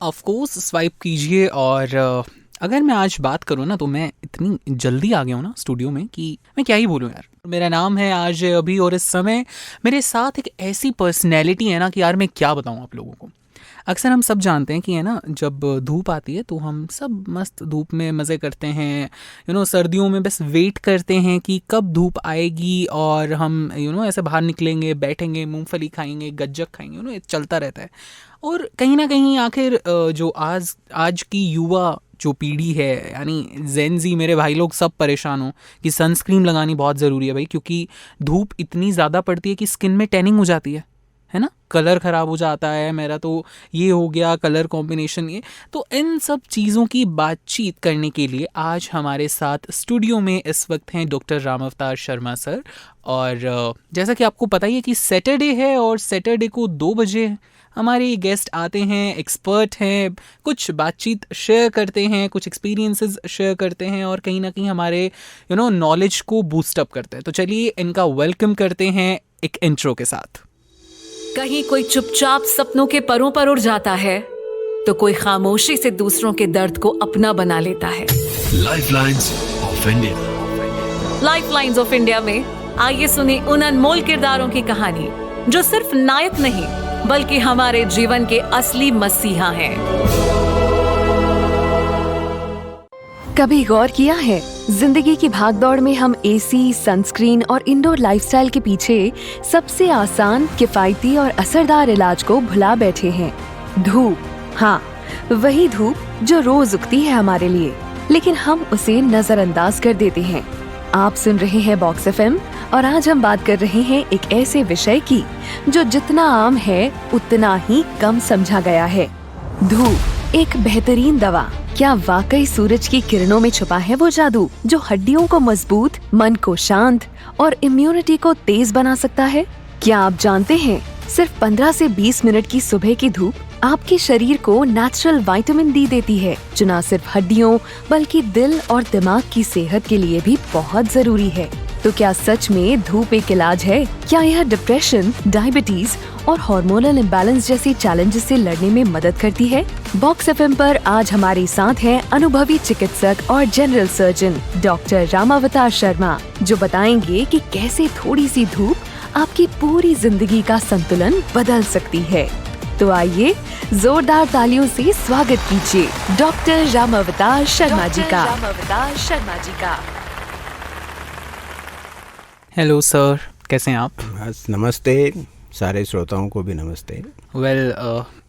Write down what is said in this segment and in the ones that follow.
Of course swipe कीजिए। और अगर मैं आज बात करूँ ना, तो मैं इतनी जल्दी आ गया हूँ ना स्टूडियो में कि मैं क्या ही बोलूँ यार। मेरा नाम है आज अभी, और इस समय मेरे साथ एक ऐसी पर्सनैलिटी है ना कि यार मैं क्या बताऊँ आप लोगों को। अक्सर हम सब जानते हैं कि है ना, जब धूप आती है तो हम सब मस्त धूप में मज़े करते हैं। सर्दियों में बस वेट करते हैं कि कब धूप आएगी और हम ऐसे बाहर निकलेंगे, बैठेंगे, मूंगफली खाएंगे, गज्जक खाएंगे। ये चलता रहता है। और कहीं ना कहीं आखिर जो आज आज की युवा जो पीढ़ी है, यानी जेन जी, मेरे भाई लोग सब परेशान हो कि सनस्क्रीन लगानी बहुत ज़रूरी है भाई, क्योंकि धूप इतनी ज़्यादा पड़ती है कि स्किन में टैनिंग हो जाती है ना, कलर ख़राब हो जाता है। मेरा तो ये हो गया कलर कॉम्बिनेशन ये। तो इन सब चीज़ों की बातचीत करने के लिए आज हमारे साथ स्टूडियो में इस वक्त हैं डॉक्टर राम अवतार शर्मा सर। और जैसा कि आपको पता ही है कि सैटरडे है, और सैटरडे को 2 बजे हमारे गेस्ट आते हैं, एक्सपर्ट हैं, कुछ बातचीत शेयर करते हैं, कुछ एक्सपीरियंसेस शेयर करते हैं, और कहीं ना कहीं हमारे नॉलेज को बूस्टअप करते हैं। तो चलिए इनका वेलकम करते हैं एक इंट्रो के साथ। कहीं कोई चुपचाप सपनों के परों पर उड़ जाता है, तो कोई खामोशी से दूसरों के दर्द को अपना बना लेता है। Lifelines of India. Lifelines of India में आइए सुने उन अनमोल किरदारों की कहानी जो सिर्फ नायक नहीं बल्कि हमारे जीवन के असली मसीहा हैं। कभी गौर किया है, जिंदगी की भागदौड़ में हम एसी, सनस्क्रीन और इंडोर लाइफस्टाइल के पीछे सबसे आसान, किफायती और असरदार इलाज को भुला बैठे हैं। धूप, हाँ, वही धूप जो रोज उगती है हमारे लिए, लेकिन हम उसे नजरअंदाज कर देते हैं। आप सुन रहे हैं बॉक्स एफएम, और आज हम बात कर रहे हैं एक ऐसे विषय की जो जितना आम है उतना ही कम समझा गया है। धूप एक बेहतरीन दवा। क्या वाकई सूरज की किरणों में छुपा है वो जादू जो हड्डियों को मजबूत, मन को शांत और इम्यूनिटी को तेज बना सकता है? क्या आप जानते हैं, सिर्फ 15 से 20 मिनट की सुबह की धूप आपके शरीर को नेचुरल विटामिन डी देती है, जो न सिर्फ हड्डियों बल्कि दिल और दिमाग की सेहत के लिए भी बहुत जरूरी है। तो क्या सच में धूप एक इलाज है? क्या यह डिप्रेशन, डायबिटीज और हार्मोनल इम्बैलेंस जैसे चैलेंजेस से लड़ने में मदद करती है? बॉक्स एफएम पर आज हमारे साथ हैं अनुभवी चिकित्सक और जनरल सर्जन डॉक्टर राम अवतार शर्मा, जो बताएंगे कि कैसे थोड़ी सी धूप आपकी पूरी जिंदगी का संतुलन बदल सकती है। तो आइए जोरदार तालियों से स्वागत कीजिए डॉक्टर राम अवतार शर्मा जी का। हेलो सर, कैसे हैं आप? बस नमस्ते, सारे श्रोताओं को भी नमस्ते। वेल,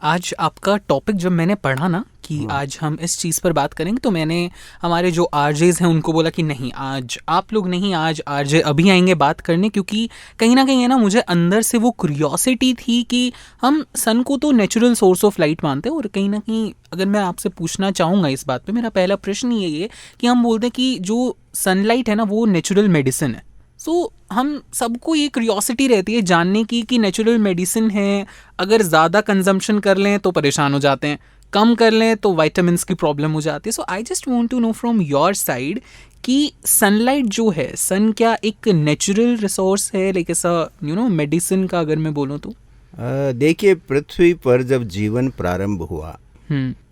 आज आपका टॉपिक जब मैंने पढ़ा ना कि आज हम इस चीज़ पर बात करेंगे, तो मैंने हमारे जो आरजेज हैं उनको बोला कि नहीं, आज आप लोग नहीं, आज आरजे अभी आएंगे बात करने, क्योंकि कहीं ना कहीं है ना, मुझे अंदर से वो क्यूरियोसिटी थी कि हम सन को तो नेचुरल सोर्स ऑफ लाइट मानते हैं, और कहीं ना कहीं अगर मैं आपसे पूछना चाहूँगा इस बात पे, मेरा पहला प्रश्न ये है कि हम बोलते हैं कि जो सनलाइट है ना वो नेचुरल मेडिसिन है। सो हम सबको ये क्यूरियोसिटी रहती है जानने की कि नेचुरल मेडिसिन है, अगर ज़्यादा कंजम्पशन कर लें तो परेशान हो जाते हैं, कम कर लें तो विटामिन्स की प्रॉब्लम हो जाती है। So I just want to know from your side कि सनलाइट जो है, सन क्या एक नेचुरल रिसोर्स है, लाइक ऐसा मेडिसिन का अगर मैं बोलूँ तो? देखिए, पृथ्वी पर जब जीवन प्रारंभ हुआ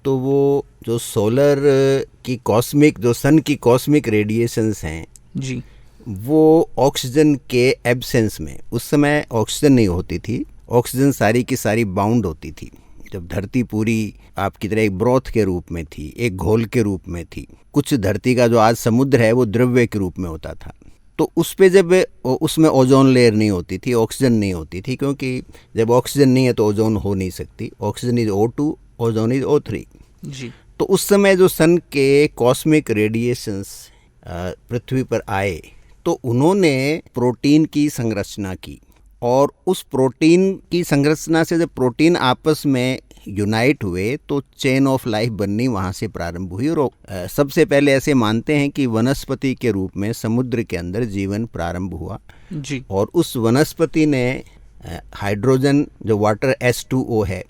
तो वो जो सोलर की कॉस्मिक, जो सन की कॉस्मिक रेडिएशंस हैं जी, वो ऑक्सीजन के एब्सेंस में, उस समय ऑक्सीजन नहीं होती थी, ऑक्सीजन सारी की सारी बाउंड होती थी। जब धरती पूरी आपकी तरह एक ब्रोथ के रूप में थी, एक घोल के रूप में थी, कुछ धरती का जो आज समुद्र है वो द्रव्य के रूप में होता था, तो उस पे जब उसमें ओजोन लेयर नहीं होती थी, ऑक्सीजन नहीं होती थी, क्योंकि जब ऑक्सीजन नहीं है तो ओजोन हो नहीं सकती। Oxygen is O2, ozone is O3 जी। तो उस समय जो सन के कॉस्मिक रेडिएशंस पृथ्वी पर आए तो उन्होंने प्रोटीन की संरचना की, और उस प्रोटीन की संरचना से जब प्रोटीन आपस में यूनाइट हुए तो चेन ऑफ लाइफ बननी वहाँ से प्रारंभ हुई। और सबसे पहले ऐसे मानते हैं कि वनस्पति के रूप में समुद्र के अंदर जीवन प्रारंभ हुआ जी। और उस वनस्पति ने हाइड्रोजन, जो वाटर H2O है,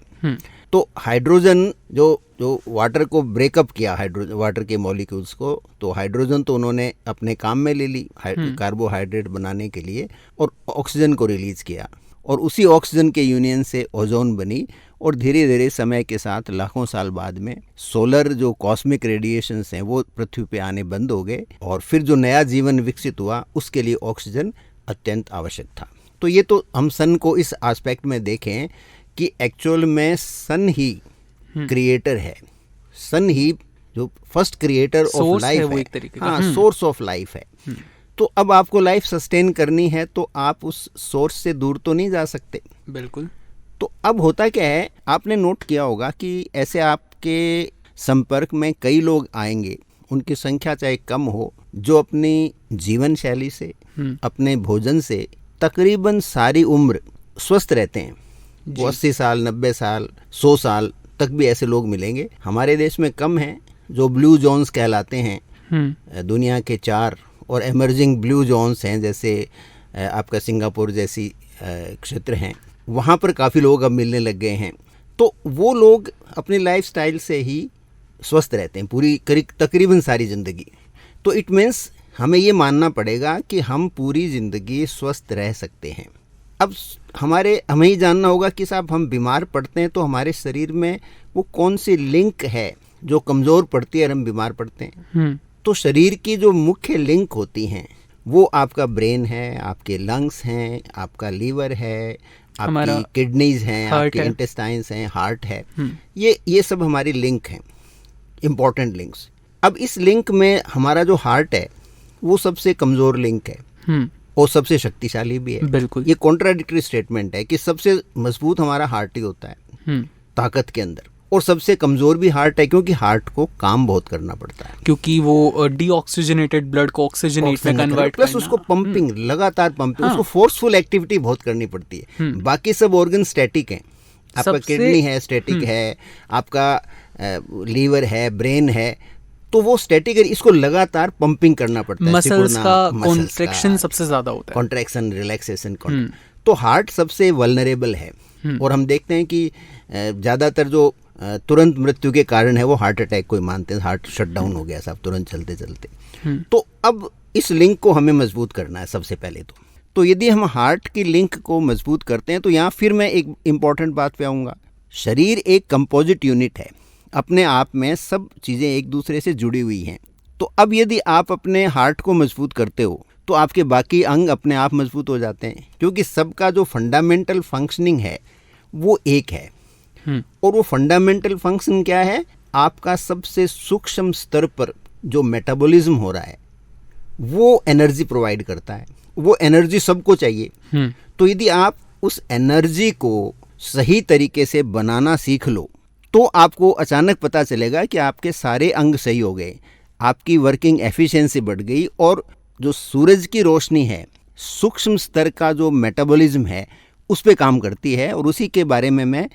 तो हाइड्रोजन जो वाटर को ब्रेकअप किया, हाइड्रोजन वाटर के मॉलिक्यूल्स को, तो हाइड्रोजन तो उन्होंने अपने काम में ले ली कार्बोहाइड्रेट बनाने के लिए, और ऑक्सीजन को रिलीज किया, और उसी ऑक्सीजन के यूनियन से ओजोन बनी, और धीरे धीरे समय के साथ लाखों साल बाद में सोलर जो कॉस्मिक रेडिएशंस हैं वो पृथ्वी पे आने बंद हो गए और फिर जो नया जीवन विकसित हुआ उसके लिए ऑक्सीजन अत्यंत आवश्यक था। तो ये तो हम सन को इस एस्पेक्ट में देखें कि एक्चुअल में सन ही क्रिएटर है, सन ही जो फर्स्ट क्रिएटर ऑफ लाइफ है, हाँ सोर्स ऑफ लाइफ है। तो अब आपको लाइफ सस्टेन करनी है तो आप उस सोर्स से दूर तो नहीं जा सकते। बिल्कुल। तो अब होता क्या है, आपने नोट किया होगा कि ऐसे आपके संपर्क में कई लोग आएंगे, उनकी संख्या चाहे कम हो, जो अपनी जीवन शैली से, अपने भोजन से तकरीबन सारी उम्र स्वस्थ रहते हैं। वो 80 साल, 90 साल, 100 साल तक भी ऐसे लोग मिलेंगे। हमारे देश में कम हैं जो ब्लू जोन्स कहलाते हैं। दुनिया के 4 और एमर्जिंग ब्लू जोन्स हैं, जैसे आपका सिंगापुर जैसी क्षेत्र हैं, वहाँ पर काफ़ी लोग अब मिलने लग गए हैं। तो वो लोग अपनी लाइफस्टाइल से ही स्वस्थ रहते हैं पूरी तकरीबन सारी ज़िंदगी। तो इट मीन्स हमें ये मानना पड़ेगा कि हम पूरी ज़िंदगी स्वस्थ रह सकते हैं। अब हमें ही जानना होगा कि साहब हम बीमार पड़ते हैं तो हमारे शरीर में वो कौन सी लिंक है जो कमज़ोर पड़ती है और हम बीमार पड़ते हैं। तो शरीर की जो मुख्य लिंक होती हैं वो आपका ब्रेन है, आपके लंग्स हैं, आपका लीवर है, आपकी किडनीज हैं, आपके इंटेस्टाइन्स हैं, हार्ट है। ये सब हमारी लिंक हैं, इम्पॉर्टेंट लिंक्स। अब इस लिंक में हमारा जो हार्ट है वो सबसे कमज़ोर लिंक है और सबसे शक्तिशाली भी है। बिल्कुल। ये कॉन्ट्राडिक्टरी स्टेटमेंट है कि सबसे मजबूत हमारा हार्ट ही होता है ताकत के अंदर, और सबसे कमज़ोर भी हार्ट है क्योंकि हार्ट को काम बहुत करना पड़ता है, क्योंकि वो डीऑक्सीजनेटेड ब्लड को ऑक्सीजनेट में कन्वर्ट, प्लस उसको पंपिंग, लगातार पंपिंग, उसको फोर्सफुल एक्टिविटी बहुत करनी पड़ती है। बाकी सब ऑर्गन स्टैटिक हैं, आपका किडनी है स्टैटिक है, आपका लीवर है, ब्रेन है, तो वो स्टैटिक है, इसको लगातार पंपिंग करना पड़ता है। मसल्स का कॉन्ट्रैक्शन सबसे ज़्यादा होता है, कॉन्ट्रैक्शन, रिलैक्सेशन। तो हार्ट सबसे वल्नरेबल है और हम देखते हैं कि ज़्यादातर जो तुरंत मृत्यु के कारण है वो हार्ट अटैक को मानते हैं, हार्ट शट डाउन हो गया साहब तुरंत चलते चलते। तो अब इस लिंक को हमें मजबूत करना है सबसे पहले तो यदि हम हार्ट की लिंक को मजबूत करते हैं तो यहाँ फिर मैं एक इम्पॉर्टेंट बात पे आऊँगा। शरीर एक कंपोजिट यूनिट है, अपने आप में सब चीज़ें एक दूसरे से जुड़ी हुई हैं। तो अब यदि आप अपने हार्ट को मजबूत करते हो तो आपके बाकी अंग अपने आप मजबूत हो जाते हैं, क्योंकि सबका जो फंडामेंटल फंक्शनिंग है वो एक है। और वो फंडामेंटल फंक्शन क्या है, आपका सबसे सूक्ष्म स्तर पर जो मेटाबॉलिज्म हो रहा है वो एनर्जी प्रोवाइड करता है, वो एनर्जी सबको चाहिए। तो यदि आप उस एनर्जी को सही तरीके से बनाना सीख लो तो आपको अचानक पता चलेगा कि आपके सारे अंग सही हो गए, आपकी वर्किंग एफिशिएंसी बढ़ गई, और जो सूरज की रोशनी है, सूक्ष्म स्तर का जो मेटाबॉलिज्म है उस पे काम करती है। और उसी के बारे में मैं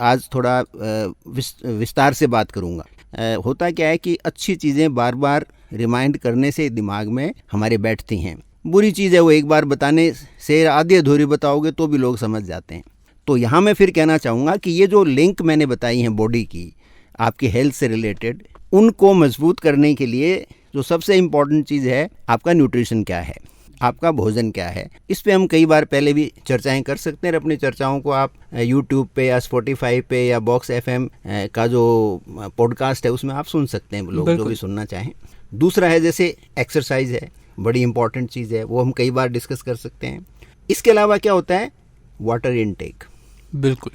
आज थोड़ा विस्तार से बात करूँगा। होता क्या है कि अच्छी चीज़ें बार बार रिमाइंड करने से दिमाग में हमारे बैठती हैं, बुरी चीज़ है वो एक बार बताने से आधी अधूरी बताओगे तो भी लोग समझ जाते हैं। तो यहाँ मैं फिर कहना चाहूँगा कि ये जो लिंक मैंने बताई हैं बॉडी की, आपकी हेल्थ से रिलेटेड, उनको मजबूत करने के लिए जो सबसे इम्पॉर्टेंट चीज़ है, आपका न्यूट्रिशन क्या है, आपका भोजन क्या है। इस पे हम कई बार पहले भी चर्चाएं कर सकते हैं। अपनी चर्चाओं को आप YouTube पे या Spotify पे या Box FM का जो पॉडकास्ट है उसमें आप सुन सकते हैं, लोग जो भी सुनना चाहें। दूसरा है जैसे एक्सरसाइज है, बड़ी इंपॉर्टेंट चीज़ है, वो हम कई बार डिस्कस कर सकते हैं। इसके अलावा क्या होता है, वाटर इनटेक। बिल्कुल।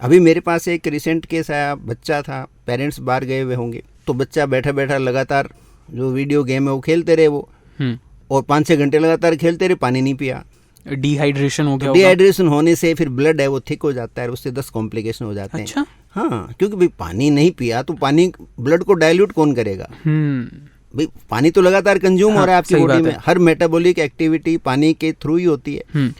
अभी मेरे पास एक रिसेंट केस आया, बच्चा था, पेरेंट्स बाहर गए हुए होंगे, तो बच्चा बैठा बैठा लगातार जो वीडियो गेम है वो खेलते रहे वो, और 5-6 घंटे लगातार खेलते रहे, पानी नहीं पिया, डिहाइड्रेशन हो गया। तो डिहाइड्रेशन होने से फिर ब्लड है वो थिक हो जाता है, उससे 10 कॉम्प्लिकेशन हो जाते हैं। अच्छा? हाँ, क्योंकि भाई पानी नहीं पिया तो पानी, ब्लड को डाइल्यूट कौन करेगा भाई, पानी तो लगातार कंज्यूम हो रहा है आपकी बॉडी में, हर मेटाबॉलिक एक्टिविटी पानी के थ्रू ही होती है।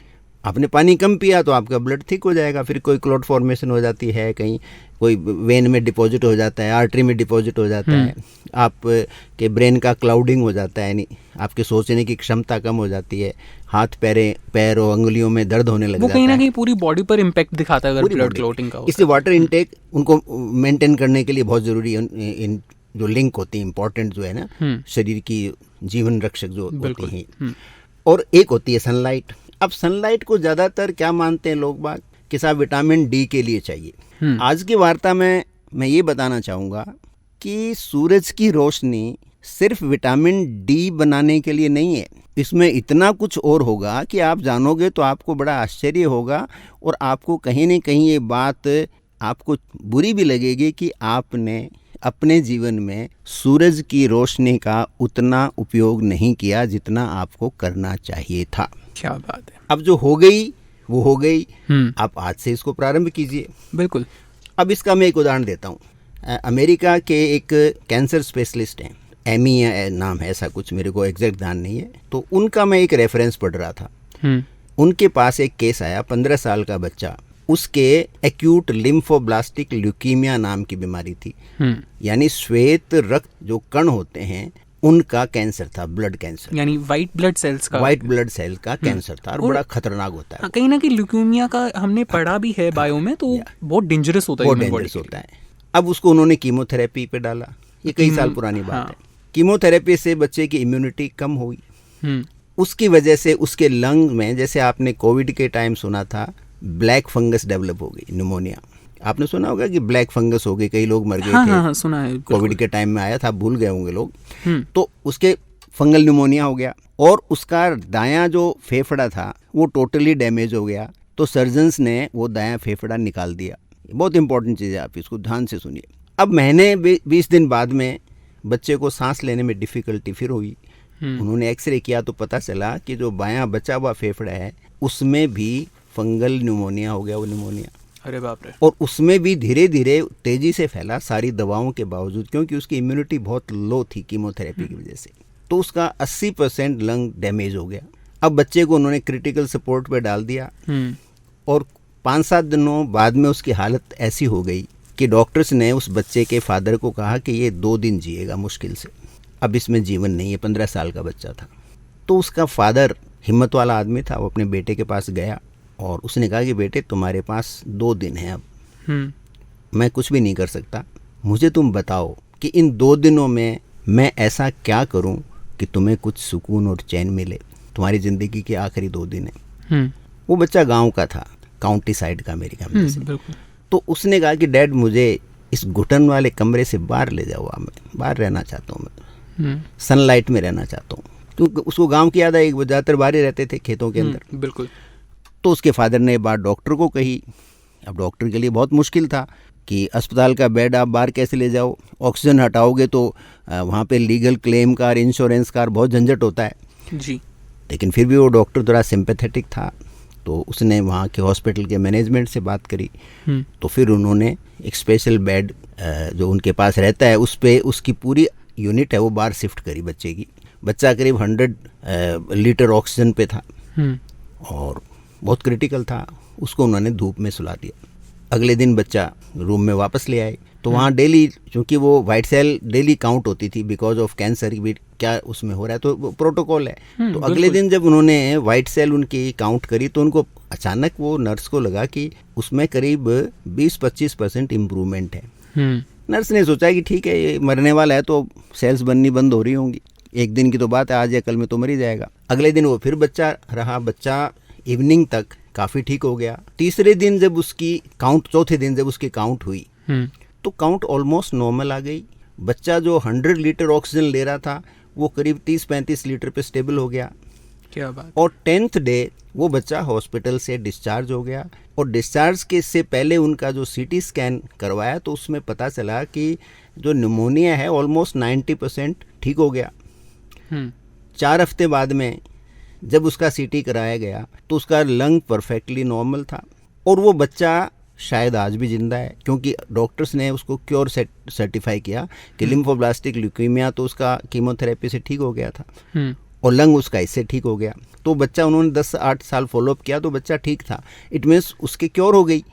आपने पानी कम पिया तो आपका ब्लड थिक हो जाएगा, फिर कोई क्लॉट फॉर्मेशन हो जाती है, कहीं कोई वेन में डिपॉजिट हो जाता है, आर्टरी में डिपॉजिट हो जाता है, आपके ब्रेन का क्लाउडिंग हो जाता है, यानी आपके सोचने की क्षमता कम हो जाती है, हाथ पैर और अंगुलियों में दर्द होने लग जाता है। वो कहीं ना कहीं पूरी बॉडी पर इम्पैक्ट दिखाता है अगर ब्लड क्लॉटिंग का। इसलिए वाटर इनटेक उनको मेंटेन करने के लिए बहुत ज़रूरी है। इन जो लिंक होती है इंपॉर्टेंट जो है ना, शरीर की जीवन रक्षक जो होती हैं। और एक होती है सनलाइट। अब सनलाइट को ज़्यादातर क्या मानते हैं लोग बाग कि साहब विटामिन डी के लिए चाहिए। आज की वार्ता में मैं ये बताना चाहूँगा कि सूरज की रोशनी सिर्फ विटामिन डी बनाने के लिए नहीं है, इसमें इतना कुछ और होगा कि आप जानोगे तो आपको बड़ा आश्चर्य होगा और आपको कहीं न कहीं ये बात आपको बुरी भी लगेगी कि आपने अपने जीवन में सूरज की रोशनी का उतना उपयोग नहीं किया जितना आपको करना चाहिए था। क्या बात है। अब जो हो गई वो हो गई, आप आज से इसको प्रारंभ कीजिए। बिल्कुल। अब इसका मैं एक उदाहरण देता हूँ। अमेरिका के एक कैंसर स्पेशलिस्ट हैं, एमी नाम है, ऐसा कुछ मेरे को एग्जैक्ट ध्यान नहीं है, तो उनका मैं एक रेफरेंस पढ़ रहा था। उनके पास एक केस आया, 15 साल का बच्चा, उसके एक्यूट लिम्फोब्लास्टिक ल्यूकीमिया नाम की बीमारी थी, यानी श्वेत रक्त जो कण होते हैं उनका कैंसर था, ब्लड कैंसर, यानी व्हाइट ब्लड सेल्स का कैंसर था और बड़ा खतरनाक होता है। कहीं ना कहीं ल्यूकीमिया का हमने पढ़ा भी है बायो में, तो बहुत डेंजरस होता है, बहुत डेंजरस होता है। अब उसको उन्होंने कीमोथेरेपी पे डाला, ये कई साल पुरानी बात है। कीमोथेरेपी से बच्चे की इम्यूनिटी कम हुई, उसकी वजह से उसके लंग में, जैसे आपने कोविड के टाइम सुना था, ब्लैक फंगस डेवलप हो गई, निमोनिया। आपने सुना होगा कि ब्लैक फंगस हो गई, कई लोग मर गए थे। हाँ, सुना है। कोविड के टाइम में आया था, भूल गए होंगे लोग। तो उसके फंगल निमोनिया हो गया और उसका दायां जो फेफड़ा था वो टोटली डैमेज हो गया। तो सर्जन्स ने वो दायां फेफड़ा निकाल दिया। बहुत इंपॉर्टेंट चीज़ है, आप इसको ध्यान से सुनिए। अब महीने 20 दिन बाद में बच्चे को सांस लेने में डिफ़िकल्टी फिर हुई। उन्होंने एक्सरे किया तो पता चला कि जो बायां बचा हुआ फेफड़ा है उसमें भी फंगल निमोनिया हो गया, वो निमोनिया। अरे बाप रे। और उसमें भी धीरे धीरे तेजी से फैला, सारी दवाओं के बावजूद, क्योंकि उसकी इम्यूनिटी बहुत लो थी कीमोथेरेपी की वजह से। तो उसका 80% लंग डैमेज हो गया। अब बच्चे को उन्होंने क्रिटिकल सपोर्ट पे डाल दिया और 5-7 दिनों बाद में उसकी हालत ऐसी हो गई कि डॉक्टर्स ने उस बच्चे के फादर को कहा कि ये 2 दिन जिएगा मुश्किल से, अब इसमें जीवन नहीं है। 15 साल का बच्चा था। तो उसका फादर हिम्मत वाला आदमी था, वो अपने बेटे के पास गया और उसने कहा कि बेटे तुम्हारे पास 2 दिन हैं, अब मैं कुछ भी नहीं कर सकता, मुझे तुम बताओ कि इन 2 दिनों में मैं ऐसा क्या करूं कि तुम्हें कुछ सुकून और चैन मिले, तुम्हारी ज़िंदगी के आखिरी 2 दिन है। वो बच्चा गांव का था, काउंटी साइड का, अमेरिका में से। तो उसने कहा कि डैड मुझे इस घुटन वाले कमरे से बाहर ले जाओ, मैं बाहर रहना चाहता हूँ, मैं सनलाइट में रहना चाहता हूँ, क्योंकि उसको गांव की याद आई, वो ज़्यादातर बाहर ही रहते थे खेतों के अंदर। बिल्कुल। तो उसके फादर ने बात डॉक्टर को कही। अब डॉक्टर के लिए बहुत मुश्किल था कि अस्पताल का बेड आप बाहर कैसे ले जाओ, ऑक्सीजन हटाओगे तो वहाँ पे लीगल क्लेम का, इंश्योरेंस का बहुत झंझट होता है जी। लेकिन फिर भी वो डॉक्टर थोड़ा सिंपैथेटिक था, तो उसने वहाँ के हॉस्पिटल के मैनेजमेंट से बात करी। तो फिर उन्होंने एक स्पेशल बेड जो उनके पास रहता है उस पर उसकी पूरी यूनिट है वो बाहर शिफ्ट करी बच्चे की। बच्चा करीब 100 लीटर ऑक्सीजन पे था और बहुत क्रिटिकल था। उसको उन्होंने धूप में सुला दिया। अगले दिन बच्चा रूम में वापस ले आए तो वहाँ डेली, क्योंकि वो वाइट सेल डेली काउंट होती थी बिकॉज ऑफ कैंसर, भी क्या उसमें हो रहा है, तो प्रोटोकॉल है। तो अगले दिन जब उन्होंने वाइट सेल उनकी काउंट करी तो उनको अचानक वो नर्स को लगा कि उसमें करीब 20-25% इम्प्रूवमेंट है। नर्स ने सोचा कि ठीक है ये मरने वाला है तो सेल्स बननी बंद हो रही होंगी, एक दिन की तो बात है, आज या कल में तो मर ही जाएगा। अगले दिन वो फिर बच्चा रहा, बच्चा इवनिंग तक काफ़ी ठीक हो गया। तीसरे दिन जब उसकी काउंट, चौथे दिन जब उसकी काउंट हुई तो काउंट ऑलमोस्ट नॉर्मल आ गई। बच्चा जो 100 लीटर ऑक्सीजन ले रहा था वो करीब 30-35 लीटर पे स्टेबल हो गया। क्या बात। और 10th डे वो बच्चा हॉस्पिटल से डिस्चार्ज हो गया और डिस्चार्ज के से पहले उनका जो CT स्कैन करवाया तो उसमें पता चला कि जो निमोनिया है ऑलमोस्ट 90% ठीक हो गया। 4 हफ्ते बाद में जब उसका CT कराया गया तो उसका लंग परफेक्टली नॉर्मल था और वो बच्चा शायद आज भी जिंदा है, क्योंकि डॉक्टर्स ने उसको क्योर सर्टिफाई किया कि लिम्फोब्लास्टिक ल्यूकीमिया तो उसका कीमोथेरेपी से ठीक हो गया था और लंग उसका इससे ठीक हो गया। तो बच्चा उन्होंने 10-8 साल फॉलोअप किया तो बच्चा ठीक था, इट मीन्स उसके क्योर हो गई।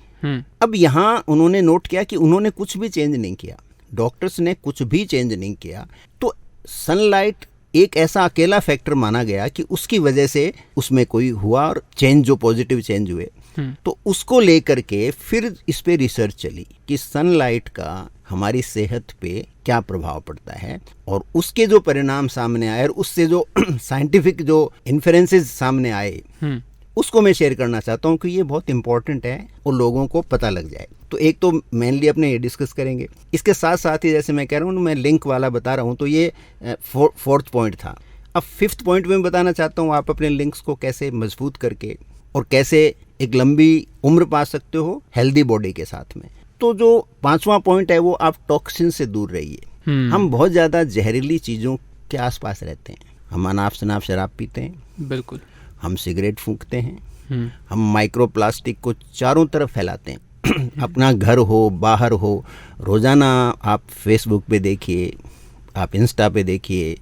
अब यहाँ उन्होंने नोट किया कि उन्होंने कुछ भी चेंज नहीं किया, डॉक्टर्स ने कुछ भी चेंज नहीं किया। तो सनलाइट एक ऐसा अकेला फैक्टर माना गया कि उसकी वजह से उसमें कोई हुआ और चेंज, जो पॉजिटिव चेंज हुए। तो उसको लेकर के फिर इस पे रिसर्च चली कि सनलाइट का हमारी सेहत पे क्या प्रभाव पड़ता है और उसके जो परिणाम सामने आए और उससे जो साइंटिफिक जो इन्फेरेंसेस सामने आए उसको मैं शेयर करना चाहता हूँ कि ये बहुत इंपॉर्टेंट है और लोगों को पता लग जाए। तो एक तो मेनली अपने ये डिस्कस करेंगे, इसके साथ साथ ही जैसे मैं कह रहा हूँ मैं लिंक वाला बता रहा हूँ, तो ये 4th पॉइंट था। अब 5th पॉइंट में बताना चाहता हूँ आप अपने लिंक्स को कैसे मजबूत करके और कैसे एक लंबी उम्र पा सकते हो हेल्दी बॉडी के साथ में। तो जो 5वां पॉइंट है वो आप टॉक्सिन से दूर रहिए। हम बहुत ज़्यादा जहरीली चीज़ों के आसपास रहते हैं। हम अनाप शनाप शराब पीते हैं, बिल्कुल, हम सिगरेट फूंकते हैं, हम माइक्रो प्लास्टिक को चारों तरफ फैलाते हैं। अपना घर हो बाहर हो, रोज़ाना आप फेसबुक पे देखिए, आप इंस्टा पे देखिए,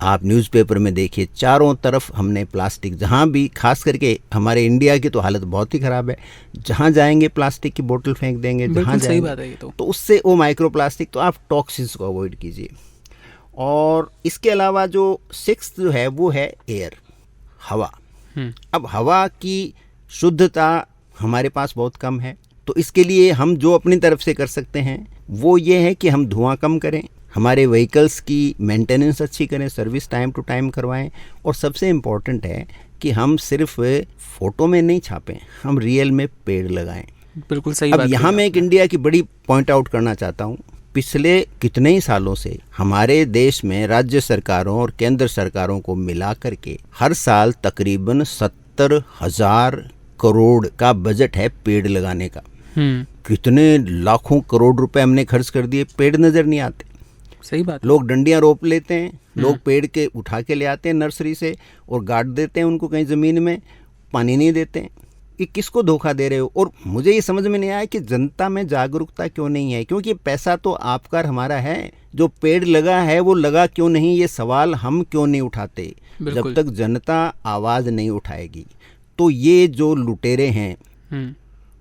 आप न्यूज़पेपर में देखिए, चारों तरफ हमने प्लास्टिक, जहाँ भी, खास करके हमारे इंडिया की तो हालत बहुत ही ख़राब है। जहाँ जाएंगे प्लास्टिक की बोतल फेंक देंगे, जहाँ सही बात है ये तो उससे वो माइक्रो प्लास्टिक, तो आप टॉक्सिन्स को अवॉइड कीजिए। और इसके अलावा जो 6th जो है वो है एयर, हवा। अब हवा की शुद्धता हमारे पास बहुत कम है, तो इसके लिए हम जो अपनी तरफ से कर सकते हैं वो ये है कि हम धुआं कम करें, हमारे व्हीकल्स की मेंटेनेंस अच्छी करें, सर्विस टाइम टू टाइम करवाएं, और सबसे इम्पोर्टेंट है कि हम सिर्फ फ़ोटो में नहीं छापें, हम रियल में पेड़ लगाएं। बिल्कुल सही अब बात। यहाँ मैं एक इंडिया की बड़ी पॉइंट आउट करना चाहता हूँ। पिछले कितने ही सालों से हमारे देश में राज्य सरकारों और केंद्र सरकारों को मिला करके हर साल तकरीबन 70,000 करोड़ का बजट है पेड़ लगाने का। कितने लाखों करोड़ रुपए हमने खर्च कर दिए, पेड़ नजर नहीं आते। सही बात। लोग डंडियां रोप लेते हैं, लोग पेड़ के उठा के ले आते हैं नर्सरी से और गाड़ देते हैं उनको कहीं ज़मीन में, पानी नहीं देते हैं। ये किसको धोखा दे रहे हो? और मुझे ये समझ में नहीं आया कि जनता में जागरूकता क्यों नहीं है, क्योंकि पैसा तो आपका हमारा है, जो पेड़ लगा है वो लगा क्यों नहीं, ये सवाल हम क्यों नहीं उठाते। जब तक जनता आवाज़ नहीं उठाएगी तो ये जो लुटेरे हैं,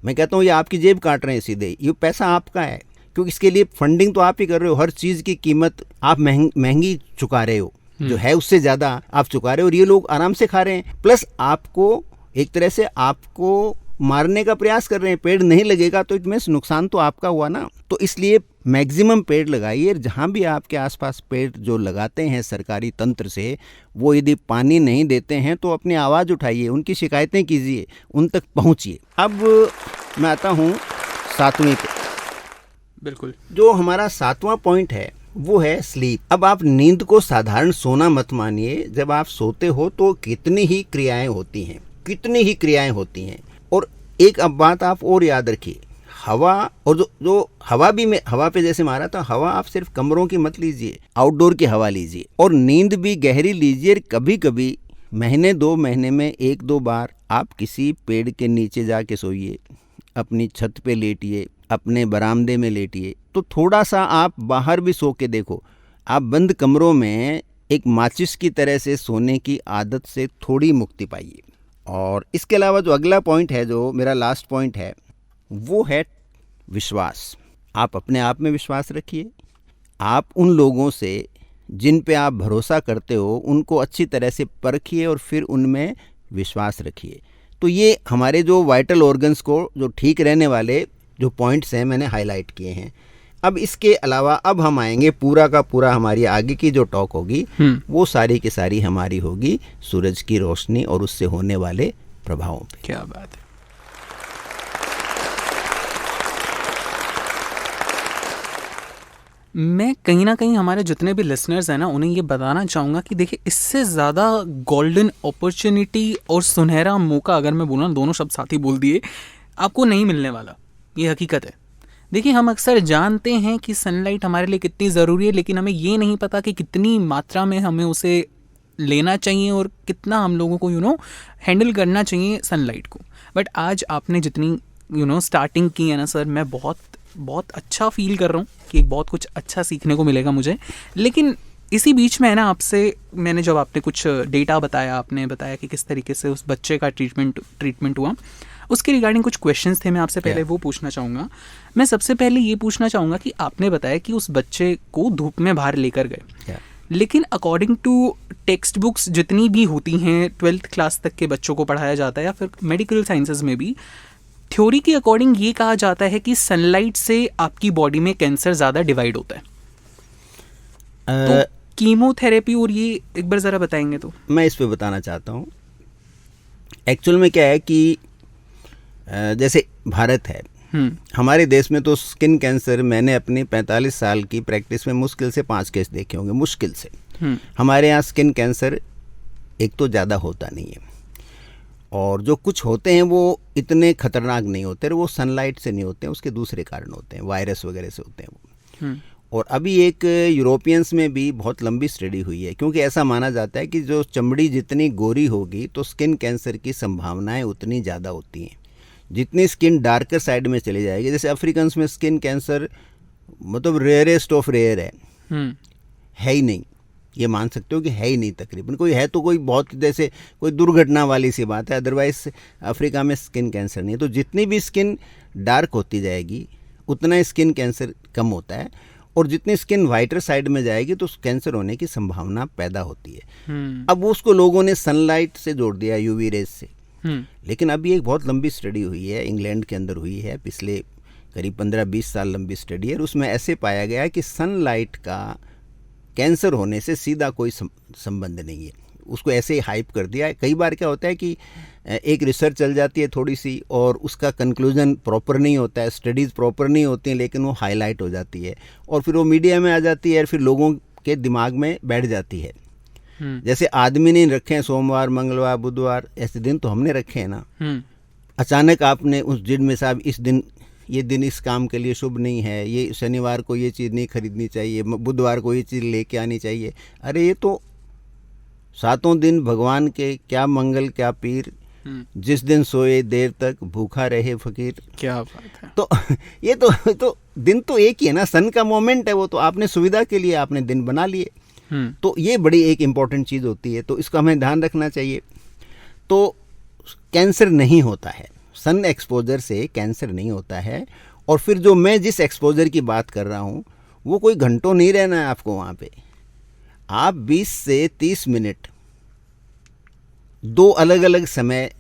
मैं कहता हूँ ये आपकी जेब काट रहे हैं सीधे, ये पैसा आपका है, क्योंकि इसके लिए फंडिंग तो आप ही कर रहे हो, हर चीज़ की कीमत आप महंगी चुका रहे हो, जो है उससे ज़्यादा आप चुका रहे हो, और ये लोग आराम से खा रहे हैं, प्लस आपको एक तरह से आपको मारने का प्रयास कर रहे हैं। पेड़ नहीं लगेगा तो इट मीन्स नुकसान तो आपका हुआ ना। तो इसलिए मैक्सिमम पेड़ लगाइए। जहाँ भी आपके आसपास पेड़ जो लगाते हैं सरकारी तंत्र से, वो यदि पानी नहीं देते हैं तो अपनी आवाज़ उठाइए, उनकी शिकायतें कीजिए, उन तक पहुँचिए। अब मैं आता हूँ 7वीं पे। बिल्कुल, जो हमारा 7वां पॉइंट है वो है स्लीप। अब आप नींद को साधारण सोना मत मानिए। जब आप सोते हो तो कितनी ही क्रियाएं होती हैं, कितनी ही क्रियाएं होती हैं। और एक अब बात आप और याद रखिए, हवा, और जो हवा भी मैं हवा पे जैसे मारा था, हवा आप सिर्फ कमरों की मत लीजिए, आउटडोर की हवा लीजिए। और नींद भी गहरी लीजिए। कभी कभी महीने 2 महीने में 1-2 बार आप किसी पेड़ के नीचे जाके सोइए, अपनी छत पे लेटिए, अपने बरामदे में लेटिए। तो थोड़ा सा आप बाहर भी सो के देखो। आप बंद कमरों में एक माचिस की तरह से सोने की आदत से थोड़ी मुक्ति पाइए। और इसके अलावा जो अगला पॉइंट है, जो मेरा लास्ट पॉइंट है, वो है विश्वास। आप अपने आप में विश्वास रखिए। आप उन लोगों से जिन पे आप भरोसा करते हो उनको अच्छी तरह से परखिए और फिर उनमें विश्वास रखिए। तो ये हमारे जो वाइटल ऑर्गन्स को जो ठीक रहने वाले जो पॉइंट्स हैं मैंने हाईलाइट किए हैं। अब इसके अलावा अब हम आएंगे, पूरा का पूरा हमारी आगे की जो टॉक होगी वो सारी की सारी हमारी होगी सूरज की रोशनी और उससे होने वाले प्रभावों पे। क्या बात है। मैं कहीं ना कहीं हमारे जितने भी लिसनर्स हैं ना, उन्हें ये बताना चाहूँगा कि देखिए, इससे ज़्यादा गोल्डन अपॉर्चुनिटी और सुनहरा मौका, अगर मैं बोलूँ, दोनों शब्द साथ ही बोल दिए, आपको नहीं मिलने वाला। ये हकीकत है। देखिए, हम अक्सर जानते हैं कि सनलाइट हमारे लिए कितनी ज़रूरी है, लेकिन हमें ये नहीं पता कि कितनी मात्रा में हमें उसे लेना चाहिए और कितना हम लोगों को हैंडल करना चाहिए सनलाइट को। बट आज आपने जितनी स्टार्टिंग की है ना सर, मैं बहुत अच्छा फील कर रहा हूँ कि बहुत कुछ अच्छा सीखने को मिलेगा मुझे। लेकिन इसी बीच में है ना, मैंने जब आपने कुछ डेटा बताया, आपने बताया कि किस तरीके से उस बच्चे का ट्रीटमेंट हुआ, उसके रिगार्डिंग कुछ क्वेश्चंस थे। मैं आपसे पहले वो पूछना चाहूँगा। मैं सबसे पहले ये पूछना चाहूँगा कि आपने बताया कि उस बच्चे को धूप में बाहर लेकर गए, लेकिन अकॉर्डिंग टू टेक्स्ट बुक्स जितनी भी होती हैं, 12th क्लास तक के बच्चों को पढ़ाया जाता है, या फिर मेडिकल साइंसेज में भी थ्योरी के अकॉर्डिंग ये कहा जाता है कि सनलाइट से आपकी बॉडी में कैंसर ज़्यादा डिवाइड होता है। तो कीमोथेरेपी और ये एक बार ज़रा बताएंगे तो। मैं इस पे बताना चाहता हूँ एक्चुअल में क्या है कि जैसे भारत है, हमारे देश में तो स्किन कैंसर मैंने अपनी 45 साल की प्रैक्टिस में मुश्किल से 5 केस देखे होंगे, मुश्किल से। हमारे यहाँ स्किन कैंसर एक तो ज़्यादा होता नहीं है, और जो कुछ होते हैं वो इतने खतरनाक नहीं होते, वो सनलाइट से नहीं होते हैं, उसके दूसरे कारण होते हैं, वायरस वगैरह से होते हैं वो। और अभी एक यूरोपियंस में भी बहुत लंबी स्टडी हुई है, क्योंकि ऐसा माना जाता है कि जो चमड़ी जितनी गोरी होगी तो स्किन कैंसर की संभावनाएं उतनी ज़्यादा होती हैं। जितनी स्किन डार्कर साइड में चली जाएगी, जैसे अफ्रीकन्स में स्किन कैंसर मतलब रेयरेस्ट ऑफ रेयर है ही नहीं, ये मान सकते हो कि है ही नहीं तकरीबन। कोई है तो कोई बहुत जैसे कोई दुर्घटना वाली सी बात है, अदरवाइज अफ्रीका में स्किन कैंसर नहीं है। तो जितनी भी स्किन डार्क होती जाएगी उतना स्किन कैंसर कम होता है, और जितनी स्किन वाइटर साइड में जाएगी तो कैंसर होने की संभावना पैदा होती है। अब उसको लोगों ने सनलाइट से जोड़ दिया, यूवी रेज से। लेकिन अभी एक बहुत लंबी स्टडी हुई है, इंग्लैंड के अंदर हुई है, पिछले करीब 15-20 साल लंबी स्टडी है, और उसमें ऐसे पाया गया कि सनलाइट का कैंसर होने से सीधा कोई संबंध नहीं है। उसको ऐसे ही हाइप कर दिया है। कई बार क्या होता है कि एक रिसर्च चल जाती है थोड़ी सी, और उसका कंक्लूजन प्रॉपर नहीं होता है, स्टडीज़ प्रॉपर नहीं होती हैं, लेकिन वो हाईलाइट हो जाती है और फिर वो मीडिया में आ जाती है, और फिर लोगों के दिमाग में बैठ जाती है। जैसे आदमी ने रखे हैं सोमवार, मंगलवार, बुधवार, ऐसे दिन तो हमने रखे हैं ना। अचानक आपने उस दिन में साहब इस दिन, ये दिन इस काम के लिए शुभ नहीं है, ये शनिवार को ये चीज़ नहीं खरीदनी चाहिए, बुधवार को ये चीज़ लेके आनी चाहिए। अरे ये तो 7 दिन भगवान के, क्या मंगल क्या पीर, जिस दिन सोए देर तक भूखा रहे फकीर। क्या बात है। तो ये तो दिन तो एक ही है ना, सन का मोमेंट है वो, तो आपने सुविधा के लिए आपने दिन बना लिए। तो ये बड़ी एक इम्पॉर्टेंट चीज़ होती है, तो इसका हमें ध्यान रखना चाहिए। तो कैंसर नहीं होता है, सन एक्सपोजर से कैंसर नहीं होता है। और फिर जो मैं जिस एक्सपोजर की बात कर रहा हूँ वो कोई घंटों नहीं रहना है आपको वहाँ पे। आप 20 से 30 मिनट 2 अलग अलग समय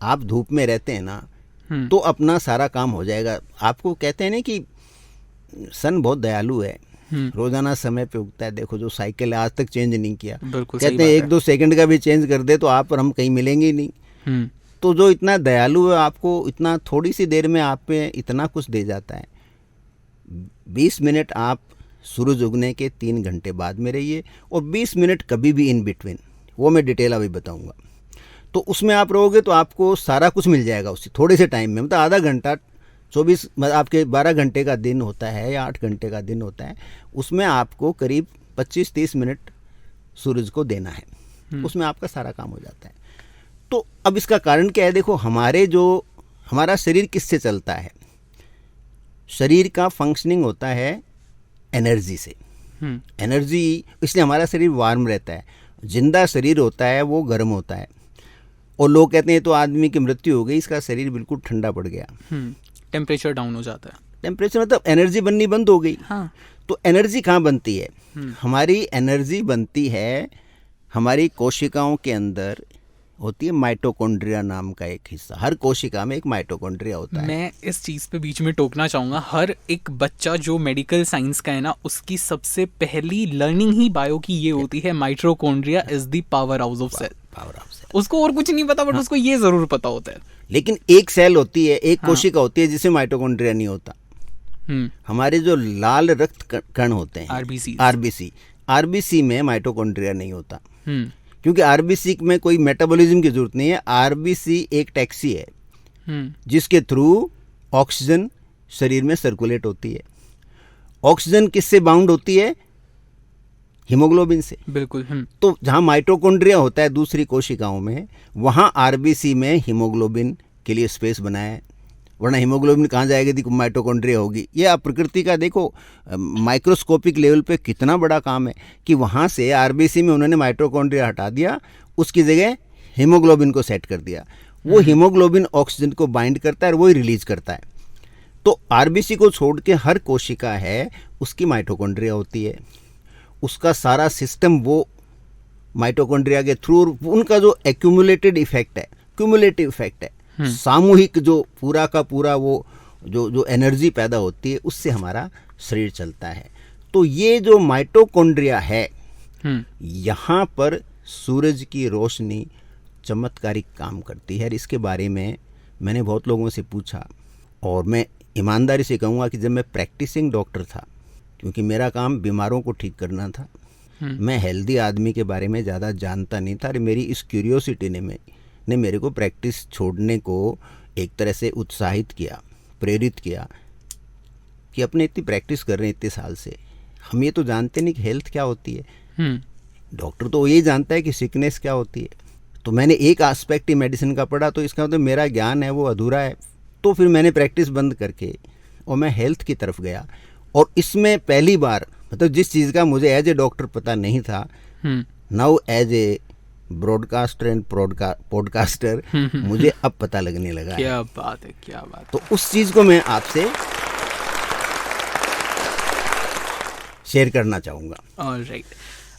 आप धूप में रहते हैं ना, तो अपना सारा काम हो जाएगा। आपको कहते हैं ना कि सन बहुत दयालु है, रोजाना समय पे उगता है। देखो जो साइकिल आज तक चेंज नहीं किया, कहते हैं 1-2 सेकंड का भी चेंज कर दे तो आप और हम कहीं मिलेंगे ही नहीं। तो जो इतना दयालु है, आपको इतना थोड़ी सी देर में आप पे इतना कुछ दे जाता है। 20 मिनट आप सूरज उगने के 3 घंटे बाद में रहिए, और 20 मिनट कभी भी इन बिटवीन, वो मैं डिटेल अभी बताऊंगा। तो उसमें आप रहोगे तो आपको सारा कुछ मिल जाएगा उसी थोड़े से टाइम में। मतलब आधा घंटा, 24 आपके 12 घंटे का दिन होता है या 8 घंटे का दिन होता है, उसमें आपको करीब 25-30 मिनट सूरज को देना है। उसमें आपका सारा काम हो जाता है। तो अब इसका कारण क्या है? देखो हमारा शरीर किससे चलता है? शरीर का फंक्शनिंग होता है एनर्जी से। एनर्जी, इसलिए हमारा शरीर वार्म रहता है। जिंदा शरीर होता है वो गर्म होता है, और लोग कहते हैं तो आदमी की मृत्यु हो गई, इसका शरीर बिल्कुल ठंडा पड़ गया। टेम्परेचर डाउन हो जाता है। टेम्परेचर मतलब एनर्जी बननी बंद हो गई। हाँ। तो एनर्जी कहाँ बनती है? हमारी एनर्जी बनती है हमारी कोशिकाओं के अंदर, होती है माइटोकॉन्ड्रिया नाम का एक हिस्सा। हर कोशिका में एक माइटोकॉन्ड्रिया होता है। मैं इस चीज़ पे बीच में टोकना चाहूँगा। हर एक बच्चा जो मेडिकल साइंस का है ना, उसकी सबसे पहली लर्निंग ही बायो की ये होती है, mitochondria is the powerhouse of cell. उसको और कुछ नहीं पता, बट उसको ये जरूर पता होता है। लेकिन एक सेल होती है, एक कोशिका होती है जिसमें माइटोकॉन्ड्रिया नहीं होता। हमारे जो लाल रक्त कण होते हैं, आरबीसी में माइटोकॉन्ड्रिया नहीं होता, क्योंकि आरबीसी में कोई मेटाबॉलिज्म की जरूरत नहीं है। आरबीसी एक टैक्सी है जिसके थ्रू ऑक्सीजन शरीर में सर्कुलेट होती है। ऑक्सीजन किससे बाउंड होती है? हीमोग्लोबिन से। बिल्कुल। तो जहाँ माइटोकॉन्ड्रिया होता है दूसरी कोशिकाओं में, वहाँ आरबीसी में हीमोग्लोबिन के लिए स्पेस बनाया है, वरना हीमोग्लोबिन कहाँ जाएगी? देखो माइटोकॉन्ड्रिया होगी। ये आप प्रकृति का देखो माइक्रोस्कोपिक लेवल पे कितना बड़ा काम है कि वहाँ से आरबीसी में उन्होंने माइटोकॉन्ड्रिया हटा दिया, उसकी जगह हीमोग्लोबिन को सेट कर दिया। वो हीमोग्लोबिन ऑक्सीजन को बाइंड करता है और वही रिलीज करता है। तो आरबीसी को छोड़ के हर कोशिका है उसकी माइटोकॉन्ड्रिया होती है। उसका सारा सिस्टम वो माइटोकॉन्ड्रिया के थ्रू, उनका जो एक्यूमुलेटेड इफेक्ट है, क्यूमुलेटिव इफेक्ट है, सामूहिक जो पूरा का पूरा वो जो एनर्जी पैदा होती है, उससे हमारा शरीर चलता है। तो ये जो माइटोकॉन्ड्रिया है, यहाँ पर सूरज की रोशनी चमत्कारिक काम करती है। और इसके बारे में मैंने बहुत लोगों से पूछा, और मैं ईमानदारी से कहूँगा कि जब मैं प्रैक्टिसिंग डॉक्टर था, क्योंकि मेरा काम बीमारों को ठीक करना था, मैं हेल्दी आदमी के बारे में ज़्यादा जानता नहीं था। और मेरी इस क्यूरियोसिटी ने मेरे को प्रैक्टिस छोड़ने को एक तरह से उत्साहित किया, प्रेरित किया कि अपने इतनी प्रैक्टिस कर रहे हैं इतने साल से, हम ये तो जानते नहीं कि हेल्थ क्या होती है। डॉक्टर तो यही जानता है कि सिकनेस क्या होती है। तो मैंने एक एस्पेक्ट ही मेडिसिन का पढ़ा, तो इसका मतलब मेरा ज्ञान है वो अधूरा है। तो फिर मैंने प्रैक्टिस बंद करके और मैं हेल्थ की तरफ गया। और इसमें पहली बार मतलब जिस चीज़ का मुझे एज ए डॉक्टर पता नहीं था, now as a broadcaster and podcaster मुझे अब पता लगने लगा। क्या बात है, क्या बात। तो उस चीज़ को मैं आपसे शेयर करना चाहूँगा। ऑलराइट,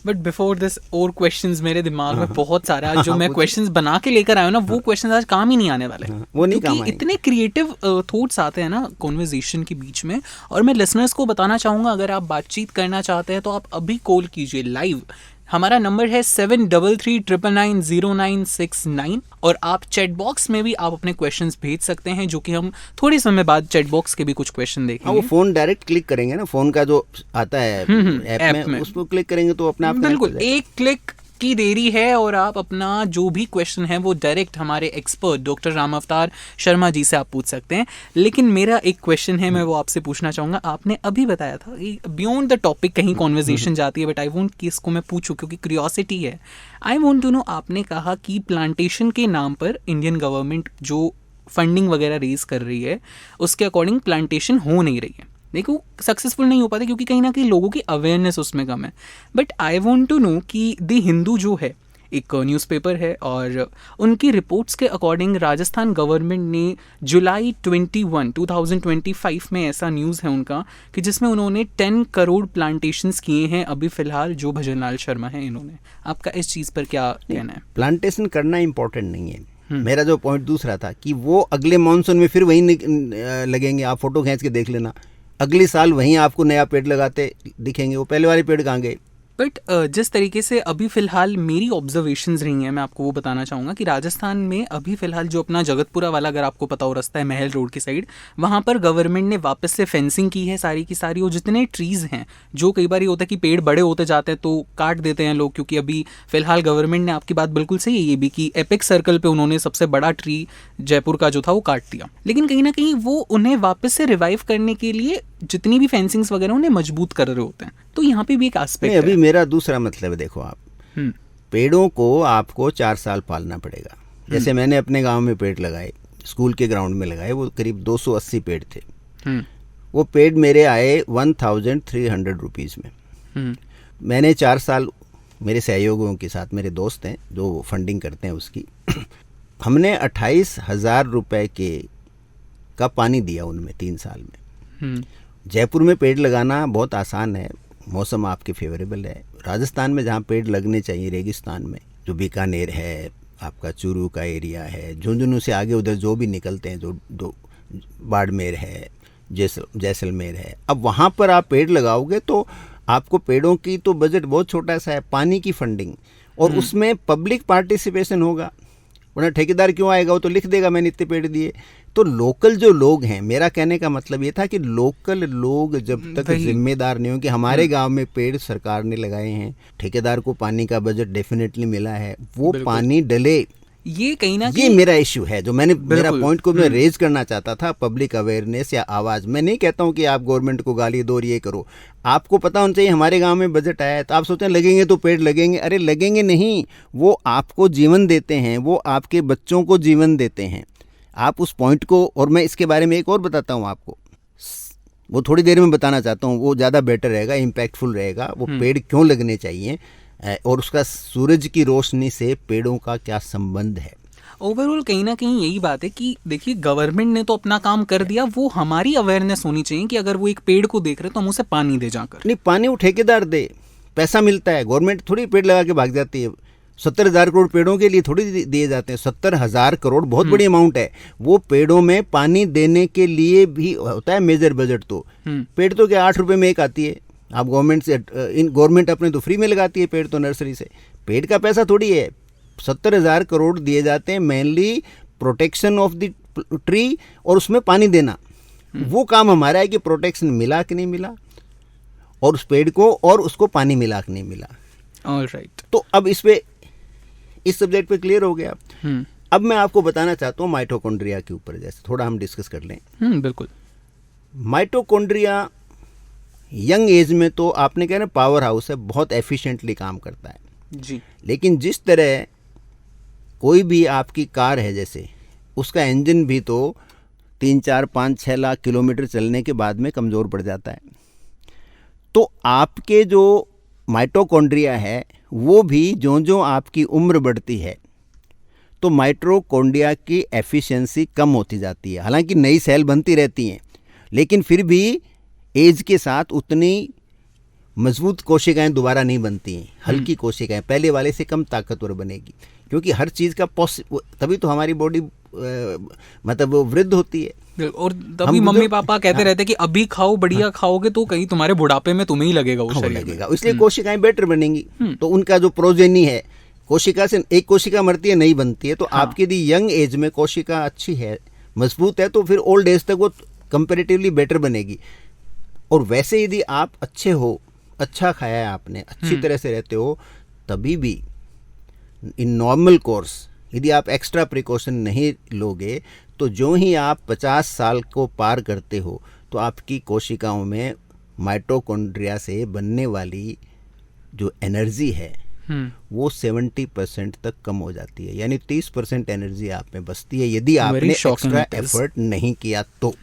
बट बिफोर दिस और क्वेश्चंस मेरे दिमाग में बहुत सारे आज जो मैं क्वेश्चंस बना के लेकर आया हूँ ना, वो क्वेश्चंस आज काम ही नहीं आने वाले। वो नहीं काम क्योंकि इतने क्रिएटिव थॉट्स आते हैं ना कॉन्वर्जेशन के बीच में। और मैं लिसनर्स को बताना चाहूँगा, अगर आप बातचीत करना चाहते हैं तो आप अभी कॉल कीजिए लाइव। हमारा नंबर है 7339990969 और आप चैट बॉक्स में भी आप अपने क्वेश्चंस भेज सकते हैं, जो कि हम थोड़ी समय बाद चैट बॉक्स के भी कुछ क्वेश्चन देखेंगे। वो फोन डायरेक्ट क्लिक करेंगे ना, फोन का जो आता है ऐप में, उस पर क्लिक करेंगे तो अपने आप बिल्कुल एक क्लिक की देरी है और आप अपना जो भी क्वेश्चन है वो डायरेक्ट हमारे एक्सपर्ट डॉक्टर राम अवतार शर्मा जी से आप पूछ सकते हैं। लेकिन मेरा एक क्वेश्चन है, मैं वो आपसे पूछना चाहूँगा। आपने अभी बताया था बियॉन्ड द टॉपिक कहीं कॉन्वर्जेशन जाती है, बट आई वॉन्ट कि इसको मैं पूछूं क्योंकि क्यूरियोसिटी है। आई वॉन्ट टू नो, आपने कहा कि प्लांटेशन के नाम पर इंडियन गवर्नमेंट जो फंडिंग वगैरह रेज कर रही है उसके अकॉर्डिंग प्लांटेशन हो नहीं रही है। देखो सक्सेसफुल नहीं हो पाते क्योंकि कहीं ना कहीं लोगों की अवेयरनेस उसमें कम है। But I want to know कि द हिंदू जो है एक न्यूज़पेपर है, और उनकी रिपोर्ट्स के अकॉर्डिंग राजस्थान गवर्नमेंट ने जुलाई 2025 में ऐसा न्यूज़ है उनका कि जिसमें उन्होंने 10 करोड़ प्लांटेशंस किए हैं अभी फ़िलहाल, जो भजनलाल शर्मा है इन्होंने। आपका इस चीज़ पर क्या कहना है? प्लांटेशन करना इम्पोर्टेंट नहीं है। मेरा जो पॉइंट दूसरा था कि वो अगले मानसून में फिर वहीं लगेंगे। आप फोटो खींच के देख लेना, अगले साल वहीं आपको नया पेड़ लगाते दिखेंगे। वो पहले वाले पेड़ कहाँ गए? बट जिस तरीके से अभी फ़िलहाल मेरी ऑब्जर्वेशंस रही हैं, मैं आपको वो बताना चाहूँगा कि राजस्थान में अभी फ़िलहाल जो अपना जगतपुरा वाला, अगर आपको पता हो रास्ता है महल रोड की साइड, वहाँ पर गवर्नमेंट ने वापस से फेंसिंग की है सारी की सारी। और जितने ट्रीज़ हैं, जो कई बार ये होता है कि पेड़ बड़े होते जाते हैं तो काट देते हैं लोग, क्योंकि अभी फ़िलहाल गवर्नमेंट ने, आपकी बात बिल्कुल सही है ये भी, कि एपिक सर्कल पर उन्होंने सबसे बड़ा ट्री जयपुर का जो था वो काट दिया। लेकिन कहीं ना कहीं वो उन्हें वापस से रिवाइव करने के लिए जितनी भी फेंसिंग्स वगैरह उन्हें मजबूत कर रहे होते हैं। तो यहाँ पे भी एक एस्पेक्ट है। अभी मेरा दूसरा मतलब है, देखो आप पेड़ों को आपको 4 साल पालना पड़ेगा। जैसे मैंने अपने गांव में पेड़ लगाए, स्कूल के ग्राउंड में लगाए, वो करीब 280 पेड़ थे। वो पेड़ मेरे आए 1300 रुपीज़ में। मैंने 4 साल मेरे सहयोगियों के साथ, मेरे दोस्त हैं जो फंडिंग करते हैं उसकी, हमने 28,000 रुपये का पानी दिया उनमें 3 साल में। जयपुर में पेड़ लगाना बहुत आसान है, मौसम आपके फेवरेबल है। राजस्थान में जहाँ पेड़ लगने चाहिए, रेगिस्तान में, जो बीकानेर है, आपका चूरू का एरिया है, झुंझुनू से आगे उधर जो भी निकलते हैं, जो बाड़मेर है, जैसलमेर है, अब वहाँ पर आप पेड़ लगाओगे तो आपको पेड़ों की तो बजट बहुत छोटा सा है, पानी की फंडिंग, और उसमें पब्लिक पार्टिसिपेशन होगा। वरना ठेकेदार क्यों आएगा, वो तो लिख देगा मैंने इतने पेड़ दिए। तो लोकल जो लोग हैं, मेरा कहने का मतलब ये था कि लोकल लोग जब तक जिम्मेदार नहीं हो कि हमारे गांव में पेड़ सरकार ने लगाए हैं, ठेकेदार को पानी का बजट डेफिनेटली मिला है, वो पानी डले, ये कहीं ना ये मेरा इश्यू है जो मैंने, मेरा पॉइंट को मैं रेज करना चाहता था। पब्लिक अवेयरनेस या आवाज़। मैं नहीं कहता हूँ कि आप गवर्नमेंट को गाली दो और ये करो, आपको पता होना चाहिए हमारे गांव में बजट आया है तो आप सोचते हैं लगेंगे तो पेड़ लगेंगे। अरे लगेंगे नहीं, वो आपको जीवन देते हैं, वो आपके बच्चों को जीवन देते हैं। आप उस पॉइंट को, और मैं इसके बारे में एक और बताता हूँ आपको, वो थोड़ी देर में बताना चाहता हूँ, वो ज़्यादा बेटर रहेगा, इम्पैक्टफुल रहेगा। वो पेड़ क्यों लगने चाहिए और उसका सूरज की रोशनी से पेड़ों का क्या संबंध है। ओवरऑल कहीं ना कहीं यही बात है कि देखिए गवर्नमेंट ने तो अपना काम कर दिया, वो हमारी अवेयरनेस होनी चाहिए कि अगर वो एक पेड़ को देख रहे तो हम उसे पानी दे जाकर। नहीं, पानी वो ठेकेदार दे, पैसा मिलता है, गवर्नमेंट थोड़ी पेड़ लगा के भाग जाती है। 70,000 करोड़ पेड़ों के लिए थोड़ी दिए जाते हैं। 70,000 करोड़ बहुत बड़ी अमाउंट है। वो पेड़ों में पानी देने के लिए भी होता है मेजर बजट। तो पेड़ तो क्या 8 रुपए में एक आती है, आप गवर्नमेंट से, गवर्नमेंट अपने तो फ्री में लगाती है पेड़ तो नर्सरी से। पेड़ का पैसा थोड़ी है, 70,000 करोड़ दिए जाते हैं mainly protection of the tree और उसमें पानी देना। वो काम हमारा है कि प्रोटेक्शन मिला कि नहीं मिला और उस पेड़ को, और उसको पानी मिला कि नहीं मिला। ऑलराइट। तो अब इस सब्जेक्ट पे क्लियर हो गया। अब मैं आपको बताना चाहता हूँ माइटोकॉन्ड्रिया के ऊपर, जैसे थोड़ा हम डिस्कस कर लें। बिल्कुल। माइटोकॉन्ड्रिया यंग एज में तो आपने कहा ना पावर हाउस है, बहुत एफिशिएंटली काम करता है जी। लेकिन जिस तरह कोई भी आपकी कार है, जैसे उसका इंजन भी तो 3, 4, 5, 6 लाख किलोमीटर चलने के बाद में कमज़ोर पड़ जाता है। तो आपके जो माइटोकॉन्ड्रिया है वो भी जो आपकी उम्र बढ़ती है तो माइटोकॉन्ड्रिया की एफिशिएंसी कम होती जाती है। हालांकि नई सेल बनती रहती हैं लेकिन फिर भी एज के साथ उतनी मजबूत कोशिकाएं दोबारा नहीं बनती हैं। हल्की कोशिकाएं पहले वाले से कम ताकतवर बनेगी, क्योंकि हर चीज़ का तभी तो हमारी बॉडी मतलब वो वृद्ध होती है। और तभी मम्मी पापा कहते रहते हैं कि अभी खाओ, बढ़िया खाओगे तो कहीं तुम्हारे बुढ़ापे में तुम्हें ही लगेगा वो शरीर लगेगा, इसलिए कोशिकाएं बेटर बनेंगी। तो उनका जो प्रोजेनी है, कोशिका से एक कोशिका मरती है नहीं बनती है। तो आपकी यदि यंग एज में कोशिका अच्छी है, मजबूत है, तो फिर ओल्ड एज तक वो कंपैरेटिवली बेटर बनेगी। और वैसे यदि आप अच्छे हो, अच्छा खाया है आपने, अच्छी तरह से रहते हो, तभी भी इन नॉर्मल कोर्स यदि आप एक्स्ट्रा प्रिकॉशन नहीं लोगे तो जो ही आप 50 साल को पार करते हो तो आपकी कोशिकाओं में माइटोकॉन्ड्रिया से बनने वाली जो एनर्जी है वो 70% तक कम हो जाती है। यानी 30% एनर्जी आप में बचती है यदि आपने एक्स्ट्रा एफर्ट नहीं किया तो।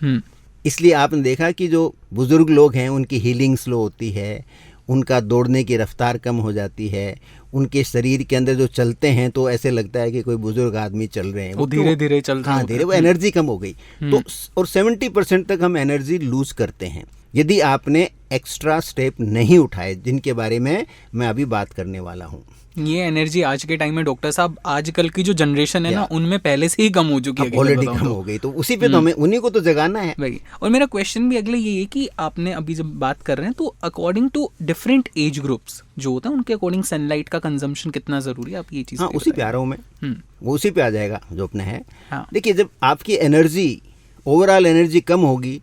इसलिए आपने देखा कि जो बुजुर्ग लोग हैं उनकी हीलिंग स्लो होती है, उनका दौड़ने की रफ्तार कम हो जाती है, उनके शरीर के अंदर जो चलते हैं तो ऐसे लगता है कि कोई बुजुर्ग आदमी चल रहे हैं, वो धीरे धीरे चल रहे हैं। हाँ, धीरे, वो एनर्जी कम हो गई। तो और 70% तक हम एनर्जी लूज करते हैं यदि आपने एक्स्ट्रा स्टेप नहीं उठाए, जिनके बारे में मैं अभी बात करने वाला हूँ। ये एनर्जी आज के टाइम में डॉक्टर साहब आजकल की जो जनरेशन है ना उनमें पहले से ही कम हो चुकी है, ऑलरेडी कम हो गई। तो उसी पे तो हमें उन्हीं को तो जगाना है भाई। और मेरा क्वेश्चन भी अगले ये है कि आपने अभी जब बात कर रहे हैं तो according to different age groups जो होता है उनके अकॉर्डिंग सनलाइट का कंजम्पशन कितना जरूरी है, आप ये चीज? हाँ, उसी पे आ रहा हूँ मैं, वो उसी पे आ जाएगा जो अपने है। हाँ। देखिए, जब आपकी एनर्जी, ओवरऑल एनर्जी कम होगी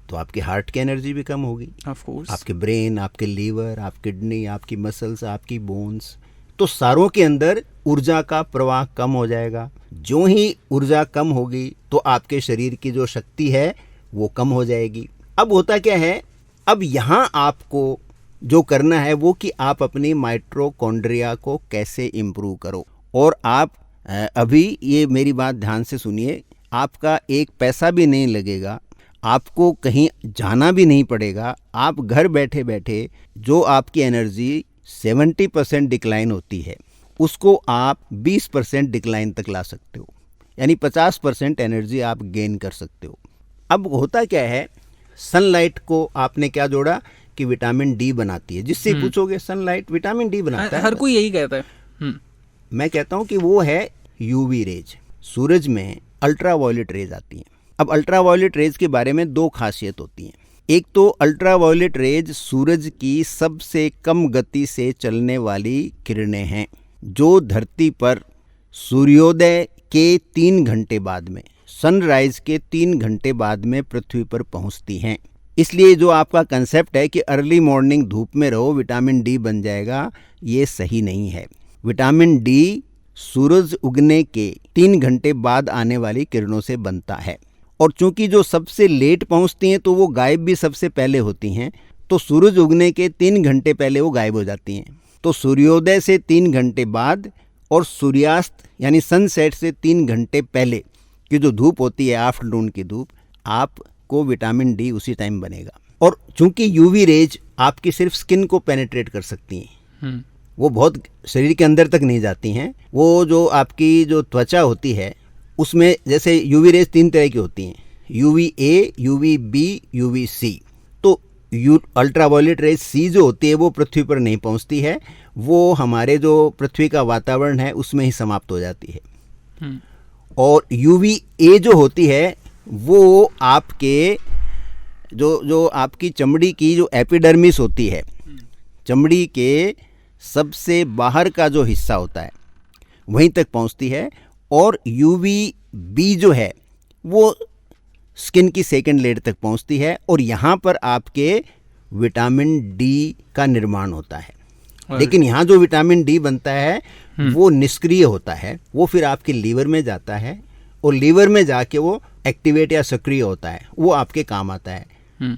तो आपकी हार्ट की एनर्जी भी कम होगी, ऑफ कोर्स, आपके ब्रेन, आपके लीवर, आपकी किडनी, आपकी मसल्स, आपकी बोन्स, तो सारों के अंदर ऊर्जा का प्रवाह कम हो जाएगा। जो ही ऊर्जा कम होगी तो आपके शरीर की जो शक्ति है वो कम हो जाएगी। अब होता क्या है, अब यहाँ आपको जो करना है वो कि आप अपनी माइटोकॉन्ड्रिया को कैसे इम्प्रूव करो। और आप अभी ये मेरी बात ध्यान से सुनिए, आपका एक पैसा भी नहीं लगेगा, आपको कहीं जाना भी नहीं पड़ेगा। आप घर बैठे बैठे जो आपकी एनर्जी 70% डिक्लाइन होती है उसको आप 20% डिक्लाइन तक ला सकते हो, यानी 50% एनर्जी आप गेन कर सकते हो। अब होता क्या है, सनलाइट को आपने क्या जोड़ा कि विटामिन डी बनाती है। जिससे पूछोगे सनलाइट विटामिन डी बनाता है, हर कोई यही कहता है। मैं कहता हूं कि वो है यूवी रेज। सूरज में अल्ट्रावायलेट रेज आती हैं। अब अल्ट्रावायलेट रेज के बारे में दो खासियत होती हैं। एक तो अल्ट्रावायलेट रेज सूरज की सबसे कम गति से चलने वाली किरणें हैं जो धरती पर सूर्योदय के 3 घंटे बाद में, सनराइज के 3 घंटे बाद में पृथ्वी पर पहुंचती हैं। इसलिए जो आपका कंसेप्ट है कि अर्ली मॉर्निंग धूप में रहो विटामिन डी बन जाएगा, ये सही नहीं है। विटामिन डी सूरज उगने के 3 घंटे बाद आने वाली किरणों से बनता है। और चूंकि जो सबसे लेट पहुंचती हैं तो वो गायब भी सबसे पहले होती हैं, तो सूरज उगने के 3 घंटे पहले वो गायब हो जाती हैं। तो सूर्योदय से 3 घंटे बाद और सूर्यास्त यानी सनसेट से 3 घंटे पहले की जो धूप होती है, आफ्टरनून की धूप, आपको विटामिन डी उसी टाइम बनेगा। और चूंकि यूवी रेज आपकी सिर्फ स्किन को पेनिट्रेट कर सकती हैं, वो बहुत शरीर के अंदर तक नहीं जाती हैं। वो जो आपकी जो त्वचा होती है उसमें जैसे यूवी रेज 3 तरह की होती हैं, UV A, UV B, UV C. तो अल्ट्रावायलेट रेज सी जो होती है वो पृथ्वी पर नहीं पहुंचती है, वो हमारे जो पृथ्वी का वातावरण है उसमें ही समाप्त हो जाती है। और यूवी ए जो होती है वो आपके जो आपकी चमड़ी की जो एपिडर्मिस होती है, चमड़ी के सबसे बाहर का जो हिस्सा होता है, वहीं तक पहुंचती है, और UVB जो है वो स्किन की सेकंड लेयर तक पहुंचती है, और यहाँ पर आपके विटामिन डी का निर्माण होता है। लेकिन यहाँ जो विटामिन डी बनता है वो निष्क्रिय होता है, वो फिर आपके लीवर में जाता है, और लीवर में जाके वो एक्टिवेट या सक्रिय होता है, वो आपके काम आता है।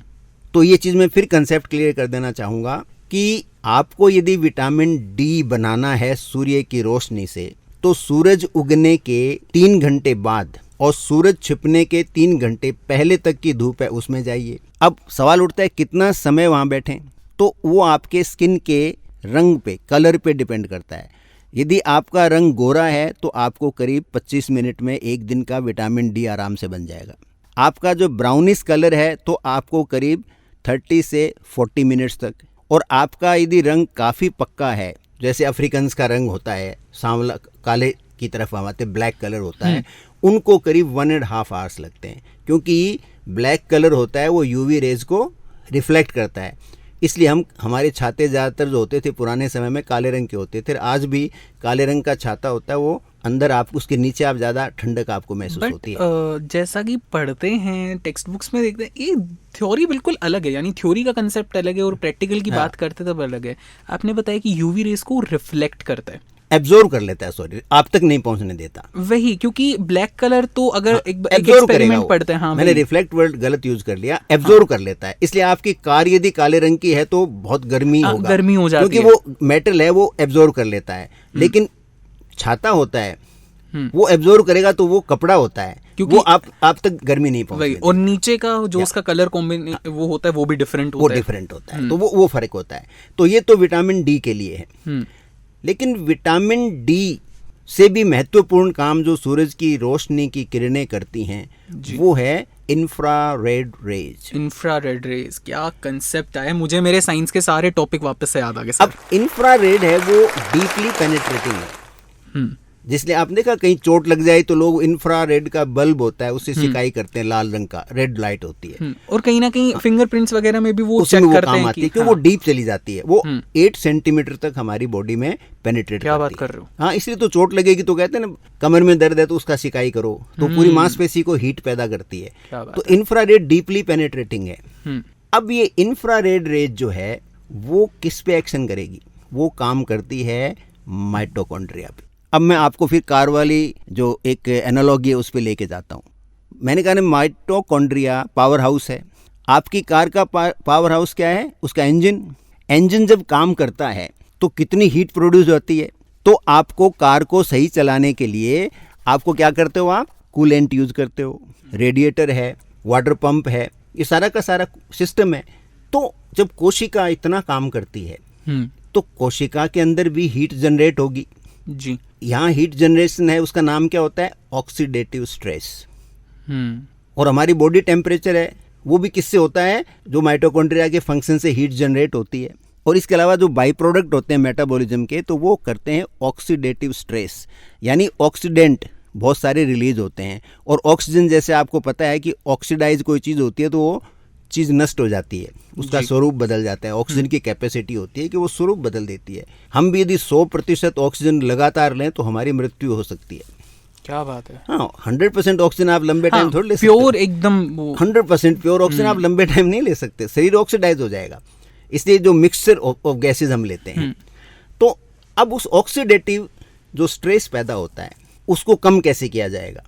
तो ये चीज़ मैं फिर कंसेप्ट क्लियर कर देना चाहूँगा कि आपको यदि विटामिन डी बनाना है सूर्य की रोशनी से, तो सूरज उगने के 3 घंटे बाद और सूरज छिपने के 3 घंटे पहले तक की धूप है उसमें जाइए। अब सवाल उठता है कितना समय वहाँ बैठें, तो वो आपके स्किन के रंग पे, कलर पे डिपेंड करता है। यदि आपका रंग गोरा है तो आपको करीब 25 मिनट में 1 दिन का विटामिन डी आराम से बन जाएगा। आपका जो ब्राउनिश कलर है तो आपको करीब 30 से 40 मिनट्स तक, और आपका यदि रंग काफ़ी पक्का है, जैसे अफ्रीकन्स का रंग होता है सांवला काले की तरफ हम आते, ब्लैक कलर होता है, उनको करीब 1.5 आवर्स लगते हैं, क्योंकि ब्लैक कलर होता है वो यूवी रेज को रिफ्लेक्ट करता है। इसलिए हमारे छाते ज़्यादातर जो होते थे पुराने समय में काले रंग के होते थे, आज भी काले रंग का छाता होता है, वो अंदर आप उसके नीचे आप ज़्यादा ठंडक आपको महसूस होती है। जैसा कि पढ़ते हैं टेक्स्ट बुक्स में देखते हैं, ये थ्योरी बिल्कुल अलग है, यानी थ्योरी का कंसेप्ट अलग है और प्रैक्टिकल की बात करते तब अलग है। आपने बताया कि यूवी रेस को रिफ्लेक्ट करता है, एब्जॉर्ब कर लेता है, सॉरी आप तक नहीं पहुंचने देता। वही, क्योंकि ब्लैक कलर तो अगर एक एक्सपेरिमेंट पढ़ते हैं, मैंने रिफ्लेक्ट वर्ड गलत यूज कर लिया, एब्जॉर्ब कर लेता है। इसलिए आपकी कार यदि काले रंग की है तो बहुत गर्मी होगा, गर्मी हो जाती है, क्योंकि वो मेटल है वो एब्जॉर्ब कर लेता है। लेकिन छाता होता है वो एब्जॉर्ब करेगा तो वो कपड़ा होता है, क्योंकि वो आप तक गर्मी नहीं पहुंचती। और नीचे का जो उसका कलर कॉम्बिनेशन वो होता है वो भी डिफरेंट होता है, तो वो फर्क होता है। तो ये तो विटामिन डी के लिए है। लेकिन विटामिन डी से भी महत्वपूर्ण काम जो सूरज की रोशनी की किरणें करती हैं वो है इंफ्रारेड रेज। इंफ्रारेड रेज, क्या कंसेप्ट आया मुझे, मेरे साइंस के सारे टॉपिक वापस से याद आ गए सर। अब इंफ्रारेड है वो डीपली पेनिट्रेटिंग है, जिसलिए आपने देखा कहीं चोट लग जाए तो लोग इंफ्रारेड का बल्ब होता है उससे सिकाई करते हैं, लाल रंग का रेड लाइट होती है, और कहीं ना कहीं फिंगरप्रिंट्स वगैरह में भी वो चेक करते हैं कि वो डीप चली जाती है, वो 8 सेंटीमीटर तक हमारी बॉडी में पेनिट्रेट क्या बात कर रहे हो। हाँ, इसलिए तो चोट लगेगी तो कहते हैं ना कमर में दर्द है तो उसका सिकाई करो, तो पूरी मांसपेशी को हीट पैदा करती है। तो इंफ्रारेड डीपली पेनिट्रेटिंग है। अब ये इंफ्रारेड रेज जो है वो किस पे एक्शन करेगी, वो काम करती है माइटोकॉन्ड्रिया पे। अब मैं आपको फिर कार वाली जो एक एनालॉजी है उस पर लेके जाता हूँ। मैंने कहा ना माइटोकॉन्ड्रिया पावर हाउस है। आपकी कार का पावर हाउस क्या है, उसका इंजन जब काम करता है तो कितनी हीट प्रोड्यूस होती है। तो आपको कार को सही चलाने के लिए आपको क्या करते हो, आप कूलेंट यूज करते हो, रेडिएटर है, वाटर पंप है, ये सारा का सारा सिस्टम है। तो जब कोशिका इतना काम करती है तो कोशिका के अंदर भी हीट जनरेट होगी जी। यहाँ हीट जनरेशन है, उसका नाम क्या होता है, ऑक्सीडेटिव स्ट्रेस। और हमारी बॉडी टेम्परेचर है वो भी किससे होता है, जो माइटोकॉन्ड्रिया के फंक्शन से हीट जनरेट होती है। और इसके अलावा जो बाई प्रोडक्ट होते हैं मेटाबॉलिज्म के, तो वो करते हैं ऑक्सीडेटिव स्ट्रेस, यानी ऑक्सीडेंट बहुत सारे रिलीज होते हैं। और ऑक्सीजन जैसे आपको पता है कि ऑक्सीडाइज कोई चीज़ होती है तो वो चीज़ नष्ट हो जाती है, उसका स्वरूप बदल जाता है। ऑक्सीजन की कैपेसिटी होती है कि वो स्वरूप बदल देती है। हम भी यदि 100% ऑक्सीजन लगातार लें तो हमारी मृत्यु हो सकती है। क्या बात है। हाँ, 100% ऑक्सीजन आप लंबे टाइम थोड़ी ले सकते, प्योर एकदम 100% प्योर ऑक्सीजन आप लंबे टाइम नहीं ले सकते, शरीर ऑक्सीडाइज हो जाएगा। इसलिए जो मिक्सचर ऑफ गैसेज हम लेते हैं, तो अब उस ऑक्सीडेटिव जो स्ट्रेस पैदा होता है उसको कम कैसे किया जाएगा,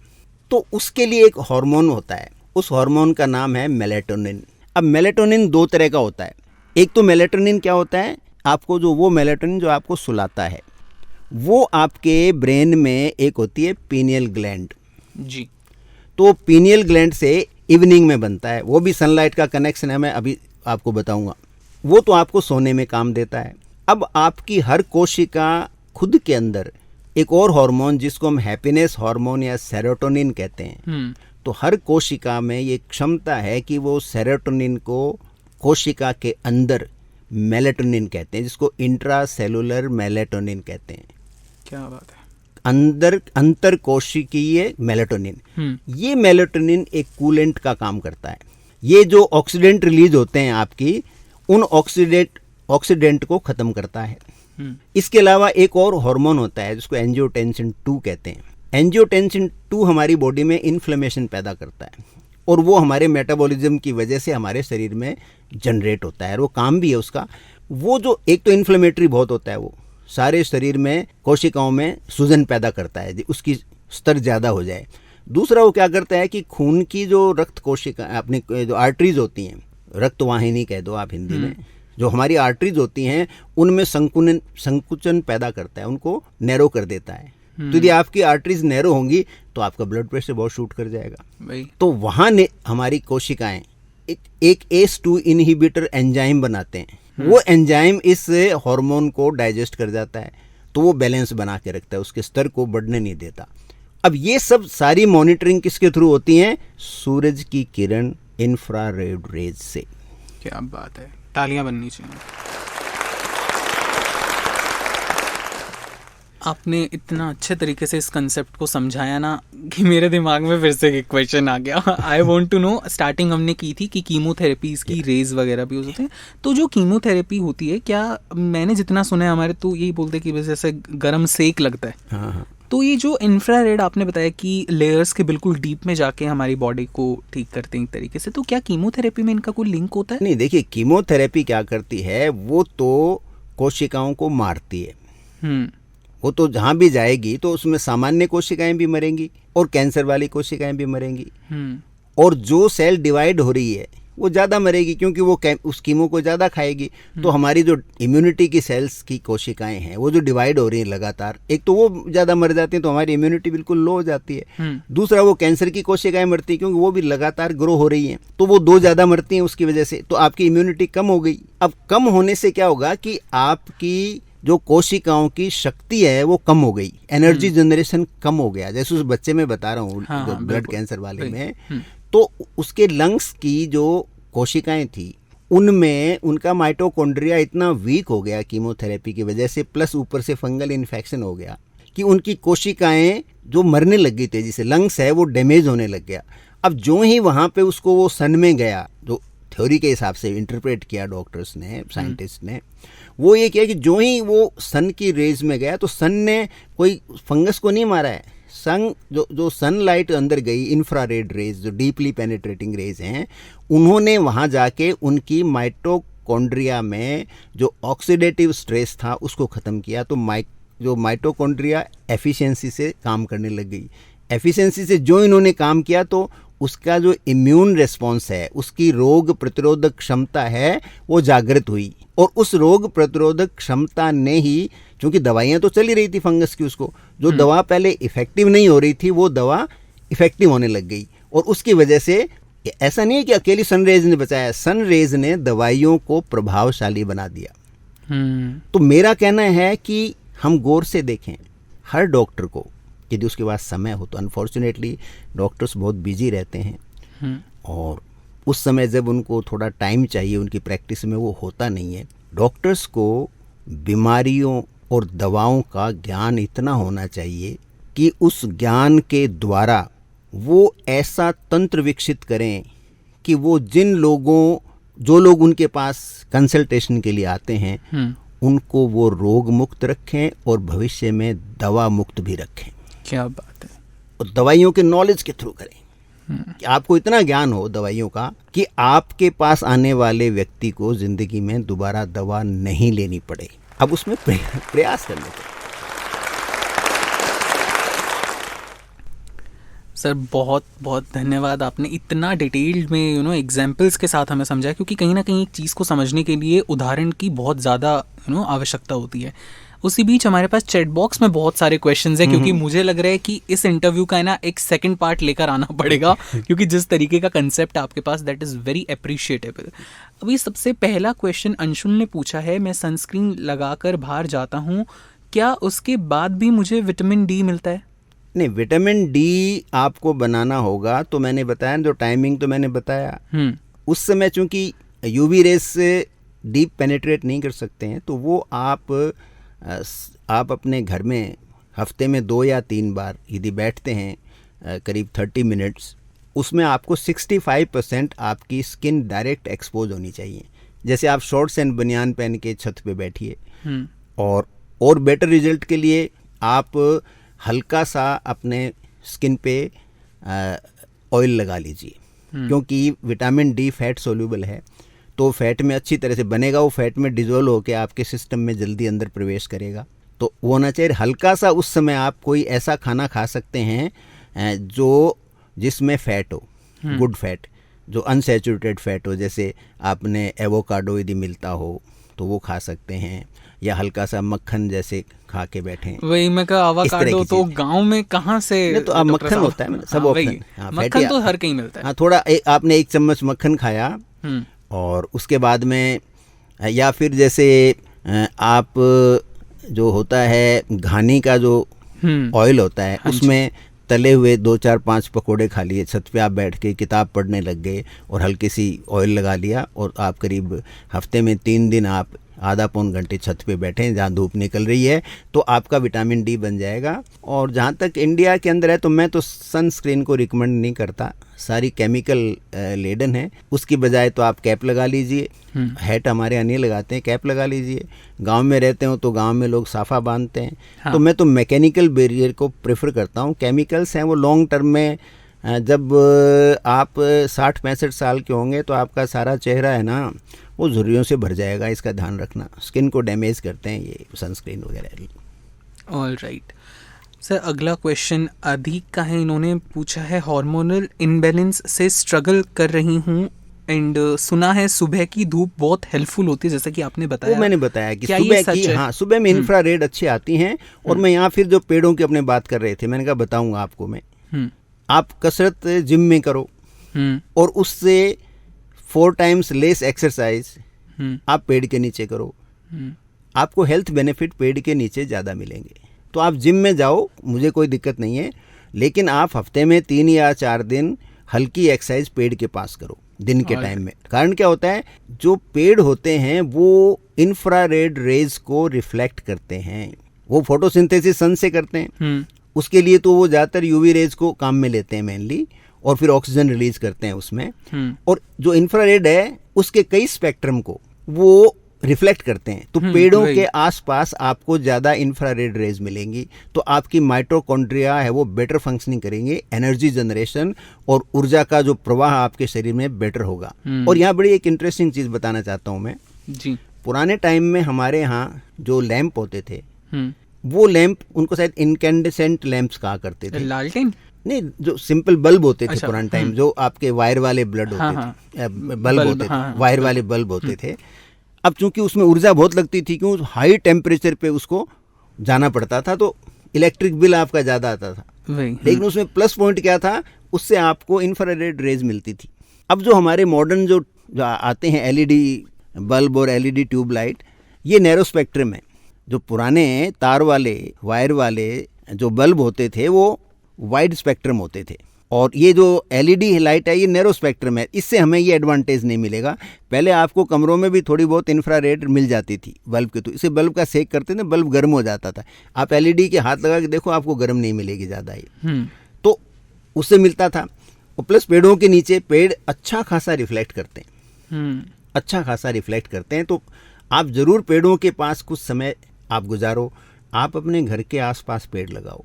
तो उसके लिए एक हार्मोन होता है, उस हार्मोन का नाम है मेलेटोनिन। अब मेलेटोनिन 2 तरह का होता है। एक तो मेलेटोनिन क्या होता है, आपको जो वो मेलेटोनिन जो आपको सुलाता है, वो आपके ब्रेन में एक होती है पीनियल ग्लैंड जी। तो पीनियल ग्लैंड से इवनिंग में बनता है, वो भी सनलाइट का कनेक्शन है, मैं अभी आपको बताऊंगा। वो तो आपको सोने में काम देता है। अब आपकी हर कोशिका खुद के अंदर एक और हार्मोन जिसको हम हैप्पीनेस हार्मोन या सेरोटोनिन कहते हैं, तो हर कोशिका में ये क्षमता है कि वो सेरोटोनिन को कोशिका के अंदर मेलेटोनिन कहते हैं, जिसको इंट्रासेलुलर मेलेटोनिन कहते हैं। क्या बात है। अंतर कोशिकीय मेलेटोनिन, ये मेलेटोनिन एक कूलेंट का काम करता है। ये जो ऑक्सीडेंट रिलीज होते हैं आपकी, उन ऑक्सीडेंट को खत्म करता है। इसके अलावा एक और हार्मोन होता है जिसको एंजियोटेंसिन 2 कहते हैं। एंजियोटेंसिन 2 हमारी बॉडी में इन्फ्लेमेशन पैदा करता है और वो हमारे मेटाबॉलिज्म की वजह से हमारे शरीर में जनरेट होता है, और वो काम भी है उसका। वो जो एक तो इन्फ्लेमेटरी बहुत होता है, वो सारे शरीर में कोशिकाओं में सूजन पैदा करता है, उसकी स्तर ज़्यादा हो जाए। दूसरा वो क्या करता है कि खून की जो रक्त कोशिका, अपनी जो आर्टरीज होती हैं, रक्त वाहिनी कह दो आप हिंदी में, जो हमारी आर्टरीज होती हैं उनमें संकुचन पैदा करता है, उनको नैरो कर देता है। तो यदि आपकी आर्टरीज नैरो होंगी तो आपका ब्लड प्रेशर बहुत शूट कर जाएगा। तो वहाँ हमारी कोशिकाएं एक ACE2 इनहिबिटर एंजाइम बनाते हैं, वो एंजाइम इस हार्मोन को डाइजेस्ट कर जाता है, तो वो बैलेंस बना के रखता है, उसके स्तर को बढ़ने नहीं देता। अब ये सब सारी मॉनिटरिंग किसके थ्रू होती है? सूरज की किरण, इंफ्रारेड रेज से। क्या बात है, तालियां बननी चाहिए। आपने इतना अच्छे तरीके से इस कंसेप्ट को समझाया ना कि मेरे दिमाग में फिर से एक क्वेश्चन आ गया। I want to know, starting हमने की थी कि कीमोथेरेपीज की रेज वगैरह भी होते हैं, तो जो कीमोथेरेपी होती है, क्या मैंने जितना सुना है हमारे तो यही बोलते हैं कि बस ऐसे गर्म सेक लगता है। हाँ। तो ये जो इंफ्रारेड आपने बताया कि लेयर्स के बिल्कुल डीप में जाके हमारी बॉडी को ठीक करते हैं एक तरीके से, तो क्या कीमोथेरेपी में इनका कोई लिंक होता है? नहीं, देखिए कीमोथेरेपी क्या करती है, वो तो कोशिकाओं को मारती है। वो तो जहाँ भी जाएगी तो उसमें सामान्य कोशिकाएं भी मरेंगी और कैंसर वाली कोशिकाएं भी मरेंगी, और जो सेल डिवाइड हो रही है वो ज़्यादा मरेगी क्योंकि वो उस कीमो को ज़्यादा खाएगी। तो हमारी जो इम्यूनिटी की सेल्स की कोशिकाएं हैं वो जो डिवाइड हो रही हैं लगातार, एक तो वो ज़्यादा मर जाती हैं तो हमारी इम्यूनिटी बिल्कुल लो हो जाती है। दूसरा वो कैंसर की कोशिकाएं मरती हैं क्योंकि वो भी लगातार ग्रो हो रही हैं, तो वो दो ज़्यादा मरती हैं उसकी वजह से, तो आपकी इम्यूनिटी कम हो गई। अब कम होने से क्या होगा कि आपकी जो कोशिकाओं की शक्ति है वो कम हो गई, एनर्जी जनरेशन कम हो गया। जैसे उस बच्चे में बता रहा हूँ ब्लड कैंसर वाले में, तो उसके लंग्स की जो कोशिकाएं थी उनमें उनका माइटोकॉन्ड्रिया इतना वीक हो गया कीमोथेरेपी की वजह से, प्लस ऊपर से फंगल इन्फेक्शन हो गया कि उनकी कोशिकाएं जो मरने लग गई तेजी से, लंग्स है वो डैमेज होने लग गया। अब जो ही वहाँ पे उसको वो सन में गया, जो थ्योरी के हिसाब से इंटरप्रेट किया डॉक्टर्स ने, साइंटिस्ट ने, वो ये किया कि जो ही वो सन की रेज में गया तो सन ने कोई फंगस को नहीं मारा है, सन जो सनलाइट अंदर गई, इंफ्रारेड रेज जो डीपली पेनिट्रेटिंग रेज हैं, उन्होंने वहाँ जाके उनकी माइटोकॉन्ड्रिया में जो ऑक्सीडेटिव स्ट्रेस था उसको ख़त्म किया। तो जो माइटोकॉन्ड्रिया एफिशिएंसी से काम करने लग गई। एफिशिएंसी से जो इन्होंने काम किया तो उसका जो इम्यून रिस्पॉन्स है, उसकी रोग प्रतिरोधक क्षमता है वो जागृत हुई, और उस रोग प्रतिरोधक क्षमता ने ही, क्योंकि दवाइयाँ तो चली रही थी फंगस की, उसको जो दवा पहले इफेक्टिव नहीं हो रही थी वो दवा इफेक्टिव होने लग गई, और उसकी वजह से ऐसा नहीं है कि अकेली सनरेज ने बचाया, सनरेज ने दवाइयों को प्रभावशाली बना दिया। तो मेरा कहना है कि हम गौर से देखें हर डॉक्टर को, यदि उसके पास समय हो तो। अनफॉर्चुनेटली डॉक्टर्स बहुत बिजी रहते हैं और उस समय जब उनको थोड़ा टाइम चाहिए उनकी प्रैक्टिस में, वो होता नहीं है। डॉक्टर्स को बीमारियों और दवाओं का ज्ञान इतना होना चाहिए कि उस ज्ञान के द्वारा वो ऐसा तंत्र विकसित करें कि वो जो लोग उनके पास कंसल्टेशन के लिए आते हैं उनको वो रोग मुक्त रखें और भविष्य में दवा मुक्त भी रखें। क्या बात है। और दवाइयों के नॉलेज के थ्रू करें कि आपको इतना ज्ञान हो दवाइयों का कि आपके पास आने वाले व्यक्ति को जिंदगी में दोबारा दवा नहीं लेनी पड़े। अब उसमें प्रयास करने पड़े। सर बहुत बहुत धन्यवाद, आपने इतना डिटेल्ड में एग्जाम्पल्स के साथ हमें समझाया, क्योंकि कहीं ना कहीं एक चीज़ को समझने के लिए उदाहरण की बहुत ज़्यादा आवश्यकता होती है। उसी बीच हमारे पास चैट बॉक्स में बहुत सारे क्वेश्चंस हैं, क्योंकि मुझे लग रहा है कि इस इंटरव्यू का ना एक सेकंड पार्ट लेकर आना पड़ेगा, क्योंकि जिस तरीके का कंसेप्ट आपके पास, दैट इज़ वेरी अप्रिशिएटेबल। अभी सबसे पहला क्वेश्चन अंशुल ने पूछा है, मैं सनस्क्रीन लगाकर बाहर जाता हूँ, क्या उसके बाद भी मुझे विटामिन डी मिलता है? नहीं, विटामिन डी आपको बनाना होगा, तो मैंने बताया जो टाइमिंग तो मैंने बताया, उस समय चूंकि यूवी रेस से डीप पेनिट्रेट नहीं कर सकते हैं, तो वो आप अपने घर में हफ्ते में 2 या 3 बार यदि बैठते हैं करीब 30 मिनट्स, उसमें आपको 65% आपकी स्किन डायरेक्ट एक्सपोज होनी चाहिए। जैसे आप शॉर्ट्स एंड बनियान पहन के छत पे बैठिए, और बेटर रिजल्ट के लिए आप हल्का सा अपने स्किन पे ऑयल लगा लीजिए, क्योंकि विटामिन डी फैट सोल्यूबल है, तो फैट में अच्छी तरह से बनेगा, वो फैट में डिजोल्व होकर आपके सिस्टम में जल्दी अंदर प्रवेश करेगा। तो वो होना चाहिए हल्का सा। उस समय आप कोई ऐसा खाना खा सकते हैं जिसमें फ़ैट हो, गुड फैट, जो अनसैचुरेटेड फैट हो, जैसे आपने एवोकाडो यदि मिलता हो तो वो खा सकते हैं, या हल्का सा मक्खन जैसे खा के बैठे। वही मैं कहा, एवोकाडो तो गांव में कहाँ से? तो मक्खन होता है, सब ऑप्शन, मक्खन तो हर कहीं मिलता है। हाँ, थोड़ा आपने 1 चम्मच मक्खन खाया और उसके बाद में, या फिर जैसे आप जो होता है घानी का जो ऑयल होता है, उसमें तले हुए 2, 4, 5 पकोड़े खा लिए, छत पे आप बैठ के किताब पढ़ने लग गए और हल्की सी ऑयल लगा लिया, और आप करीब हफ्ते में 3 दिन आप आधा पौन घंटे छत पे बैठे जहाँ धूप निकल रही है, तो आपका विटामिन डी बन जाएगा। और जहाँ तक इंडिया के अंदर है तो मैं तो सनस्क्रीन को रिकमेंड नहीं करता, सारी केमिकल लेडन है। उसकी बजाय तो आप कैप लगा लीजिए, हैट हमारे यहाँ नहीं लगाते हैं, कैप लगा लीजिए। गांव में रहते हो तो गांव में लोग साफा बांधते हैं। हाँ। तो मैं तो मैकेनिकल बैरियर को प्रेफर करता हूँ। केमिकल्स हैं वो लॉन्ग टर्म में, जब आप 60-65 साल के होंगे तो आपका सारा चेहरा है ना वो झुर्रियों से भर जाएगा, इसका ध्यान रखना। स्किन को डैमेज करते हैं ये सनस्क्रीन वगैरह। ऑल राइट सर, अगला क्वेश्चन अधिक का है। इन्होंने पूछा है, हार्मोनल इनबैलेंस से स्ट्रगल कर रही हूँ एंड सुना है सुबह की धूप बहुत हेल्पफुल होती है, जैसा कि आपने बताया। वो मैंने बताया कि सुबह की, हाँ, सुबह में इंफ्रारेड अच्छी आती हैं। और मैं यहाँ फिर जो पेड़ों की अपने बात कर रहे थे, मैंने कहा बताऊंगा आपको मैं। आप कसरत जिम में करो और उससे 4 टाइम्स लेस एक्सरसाइज आप पेड़ के नीचे करो, आपको हेल्थ बेनिफिट पेड़ के नीचे ज़्यादा मिलेंगे। तो आप जिम में जाओ, मुझे कोई दिक्कत नहीं है, लेकिन आप हफ्ते में 3 या 4 दिन हल्की एक्सरसाइज पेड़ के पास करो दिन के टाइम में। कारण क्या होता है, जो पेड़ होते हैं वो इंफ्रारेड रेज को रिफ्लेक्ट करते हैं, वो फोटोसिंथेसिस सन से करते हैं। उसके लिए तो वो ज़्यादातर यूवी रेज को काम में लेते हैं मेनली, और फिर ऑक्सीजन रिलीज करते हैं उसमें। और जो इंफ्रारेड है उसके कई स्पेक्ट्रम को वो रिफ्लेक्ट करते हैं। तो पेड़ों के आसपास आपको ज़्यादा इंफ्रारेड रेज मिलेंगी, तो आपकी माइटोकॉन्ड्रिया है वो बेटर फंक्शनिंग करेंगे, एनर्जी जनरेशन और ऊर्जा का जो प्रवाह आपके शरीर में बेटर होगा। और यहाँ बड़ी एक इंटरेस्टिंग चीज़ बताना चाहता हूँ मैं जी। पुराने टाइम में हमारे यहाँ जो लैंप होते थे, वो लैंप उनको शायद इनकैंडेसेंट लैंप्स कहा करते थे, लालटेन नहीं, जो सिंपल बल्ब होते थे पुराने टाइम, जो आपके वायर वाले ब्लड होते थे, बल्ब होते थे, वायर वाले बल्ब होते थे। अब चूंकि उसमें ऊर्जा बहुत लगती थी, क्यों, हाई टेम्परेचर पे उसको जाना पड़ता था, तो इलेक्ट्रिक बिल आपका ज़्यादा आता था। लेकिन उसमें प्लस पॉइंट क्या था, उससे आपको इंफ्रारेड रेज मिलती थी। अब जो हमारे मॉडर्न जो आते हैं एलईडी बल्ब और एलईडी ट्यूबलाइट, ये नैरो स्पेक्ट्रम है। जो पुराने तार वाले वायर वाले जो बल्ब होते थे वो वाइड स्पेक्ट्रम होते थे, और ये जो एलईडी लाइट है ये नैरो स्पेक्ट्रम है। इससे हमें ये एडवांटेज नहीं मिलेगा। पहले आपको कमरों में भी थोड़ी बहुत इंफ्रारेड मिल जाती थी बल्ब के, तो इसे बल्ब का सेक करते थे, बल्ब गर्म हो जाता था। आप एलईडी के हाथ लगा के देखो, आपको गर्म नहीं मिलेगी ज़्यादा ही, तो उससे मिलता था। और प्लस पेड़ों के नीचे पेड़ अच्छा खासा रिफ्लेक्ट करते हैं, अच्छा खासा रिफ्लेक्ट करते हैं। तो आप ज़रूर पेड़ों के पास कुछ समय आप गुजारो। आप अपने घर के आसपास पेड़ लगाओ,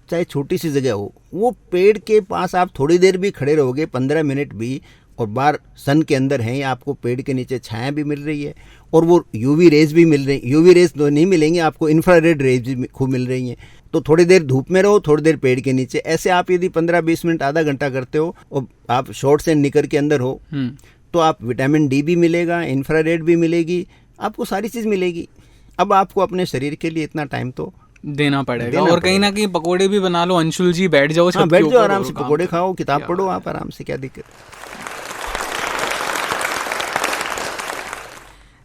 चाहे छोटी सी जगह हो, वो पेड़ के पास आप थोड़ी देर भी खड़े रहोगे, 15 मिनट भी, और बाहर सन के अंदर हैं, आपको पेड़ के नीचे छाया भी मिल रही है और वो यूवी रेज भी मिल रही। यूवी रेज तो नहीं मिलेंगी आपको, इंफ्रारेड रेज भी खूब मिल रही हैं। तो थोड़ी देर धूप में रहो, थोड़ी देर पेड़ के नीचे। ऐसे आप यदि 15-20 मिनट आधा घंटा करते हो और आप शॉर्ट्स एंड निकर के अंदर हो, तो आप विटामिन डी भी मिलेगा, इंफ्रारेड भी मिलेगी, आपको सारी चीज़ मिलेगी। अब आपको अपने शरीर के लिए इतना टाइम तो देना पड़ेगा। और कहीं ना कहीं पकोड़े भी बना लो, अंशुल जी, बैठ जाओ, हाँ, बैठ जाओ आराम से, पकोड़े खाओ, किताब पढ़ो आप आराम से, क्या दिक्कत।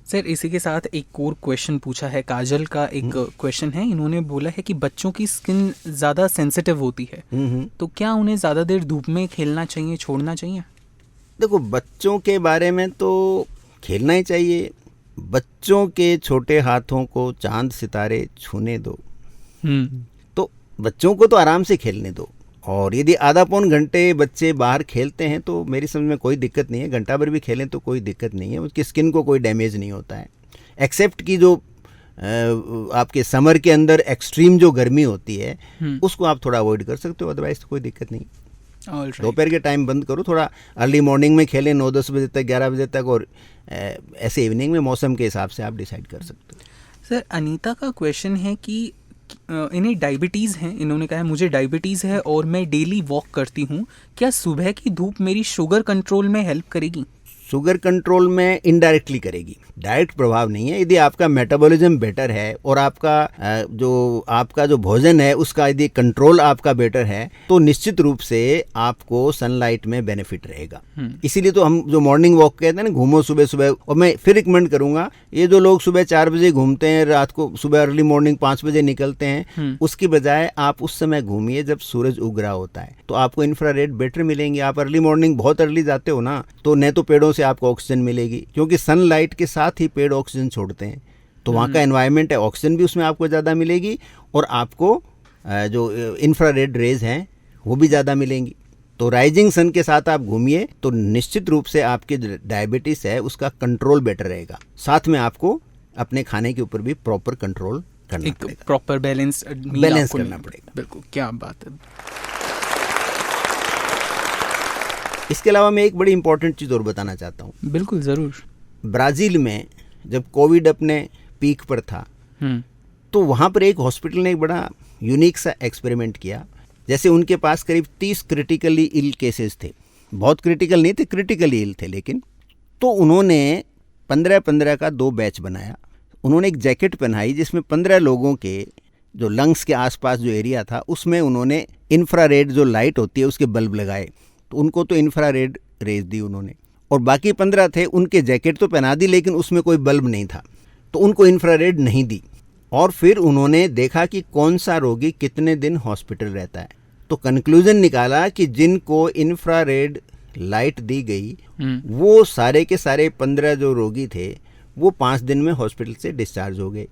सर इसी के साथ एक और क्वेश्चन पूछा है, काजल का एक क्वेश्चन है। इन्होंने बोला है कि बच्चों की स्किन ज़्यादा सेंसिटिव होती है, तो क्या उन्हें ज़्यादा देर धूप में खेलना चाहिए, छोड़ना चाहिए? देखो, बच्चों के बारे में तो खेलना ही चाहिए। बच्चों के छोटे हाथों को चांद सितारे छूने दो, तो बच्चों को तो आराम से खेलने दो। और यदि आधा पौन घंटे बच्चे बाहर खेलते हैं तो मेरी समझ में कोई दिक्कत नहीं है। घंटा भर भी खेलें तो कोई दिक्कत नहीं है, उसकी स्किन को कोई डैमेज नहीं होता है। एक्सेप्ट कि जो आपके समर के अंदर एक्सट्रीम जो गर्मी होती है उसको आप थोड़ा अवॉइड कर सकते हो, अदरवाइज तो कोई दिक्कत नहीं। दोपहर के टाइम बंद करो, थोड़ा अर्ली मॉर्निंग में खेलें 9-10 बजे तक, 11 बजे तक, और ऐसे इवनिंग में मौसम के हिसाब से आप डिसाइड कर सकते हो। सर अनीता का क्वेश्चन है कि इन्हें डायबिटीज़ है, इन्होंने कहा है मुझे डायबिटीज़ है और मैं डेली वॉक करती हूँ, क्या सुबह की धूप मेरी शुगर कंट्रोल में हेल्प करेगी? शुगर कंट्रोल में इनडायरेक्टली करेगी, डायरेक्ट प्रभाव नहीं है। यदि आपका मेटाबॉलिज्म बेटर है और आपका जो भोजन है उसका यदि कंट्रोल आपका बेटर है तो निश्चित रूप से आपको सनलाइट में बेनिफिट रहेगा। इसीलिए तो हम जो मॉर्निंग वॉक कहते हैं ना, घूमो सुबह सुबह, और मैं फिर रिकमेंड करूंगा, ये जो लोग सुबह 4 बजे घूमते हैं, रात को सुबह अर्ली मॉर्निंग 5 बजे निकलते हैं, उसकी बजाय आप उस समय घूमिए जब सूरज उग रहा होता है, तो आपको इंफ्रारेड बेटर मिलेंगे। आप अर्ली मॉर्निंग बहुत अर्ली जाते हो ना, तो न तो पेड़ों से आपको ऑक्सीजन मिलेगी, क्योंकि सनलाइट के साथ ही पेड़ ऑक्सीजन छोड़ते हैं, तो वहाँ का एनवायरनमेंट है, ऑक्सीजन भी उसमें आपको ज़्यादा मिलेगी और आपको जो इंफ्रारेड रेज हैं वो भी ज़्यादा मिलेंगी। तो राइजिंग सन के साथ आप घूमिए तो निश्चित रूप से आपकी डायबिटीज़ है उसका कंट्रोल बेटर रहेगा। साथ में आपको अपने खाने के ऊपर भी प्रॉपर कंट्रोल करना पड़ेगा, प्रॉपर बैलेंस करना पड़ेगा। बिल्कुल, क्या बात है। इसके अलावा मैं एक बड़ी इंपॉर्टेंट चीज़ और बताना चाहता हूँ। बिल्कुल, ज़रूर। ब्राज़ील में जब कोविड अपने पीक पर था तो वहाँ पर एक हॉस्पिटल ने एक बड़ा यूनिक सा एक्सपेरिमेंट किया। जैसे उनके पास करीब 30 क्रिटिकली इल केसेस थे, बहुत क्रिटिकल नहीं थे, क्रिटिकली इल थे, लेकिन तो उन्होंने 15-15 का 2 बैच बनाया। उन्होंने एक जैकेट पहनाई जिसमें 15 लोगों के जो लंग्स के आसपास जो एरिया था उसमें उन्होंने इंफ्रारेड जो लाइट होती है उसके बल्ब लगाए, तो उनको तो इंफ्रारेड रेज दी उन्होंने, और बाकी 15 थे उनके जैकेट तो पहना दी लेकिन उसमें कोई बल्ब नहीं था, तो उनको इंफ्रारेड नहीं दी। और फिर उन्होंने देखा कि कौन सा रोगी कितने दिन हॉस्पिटल रहता है, तो कंक्लूजन निकाला कि जिनको इंफ्रारेड लाइट दी गई वो सारे के सारे 15 जो रोगी थे वो 5 दिन में हॉस्पिटल से डिस्चार्ज हो गए,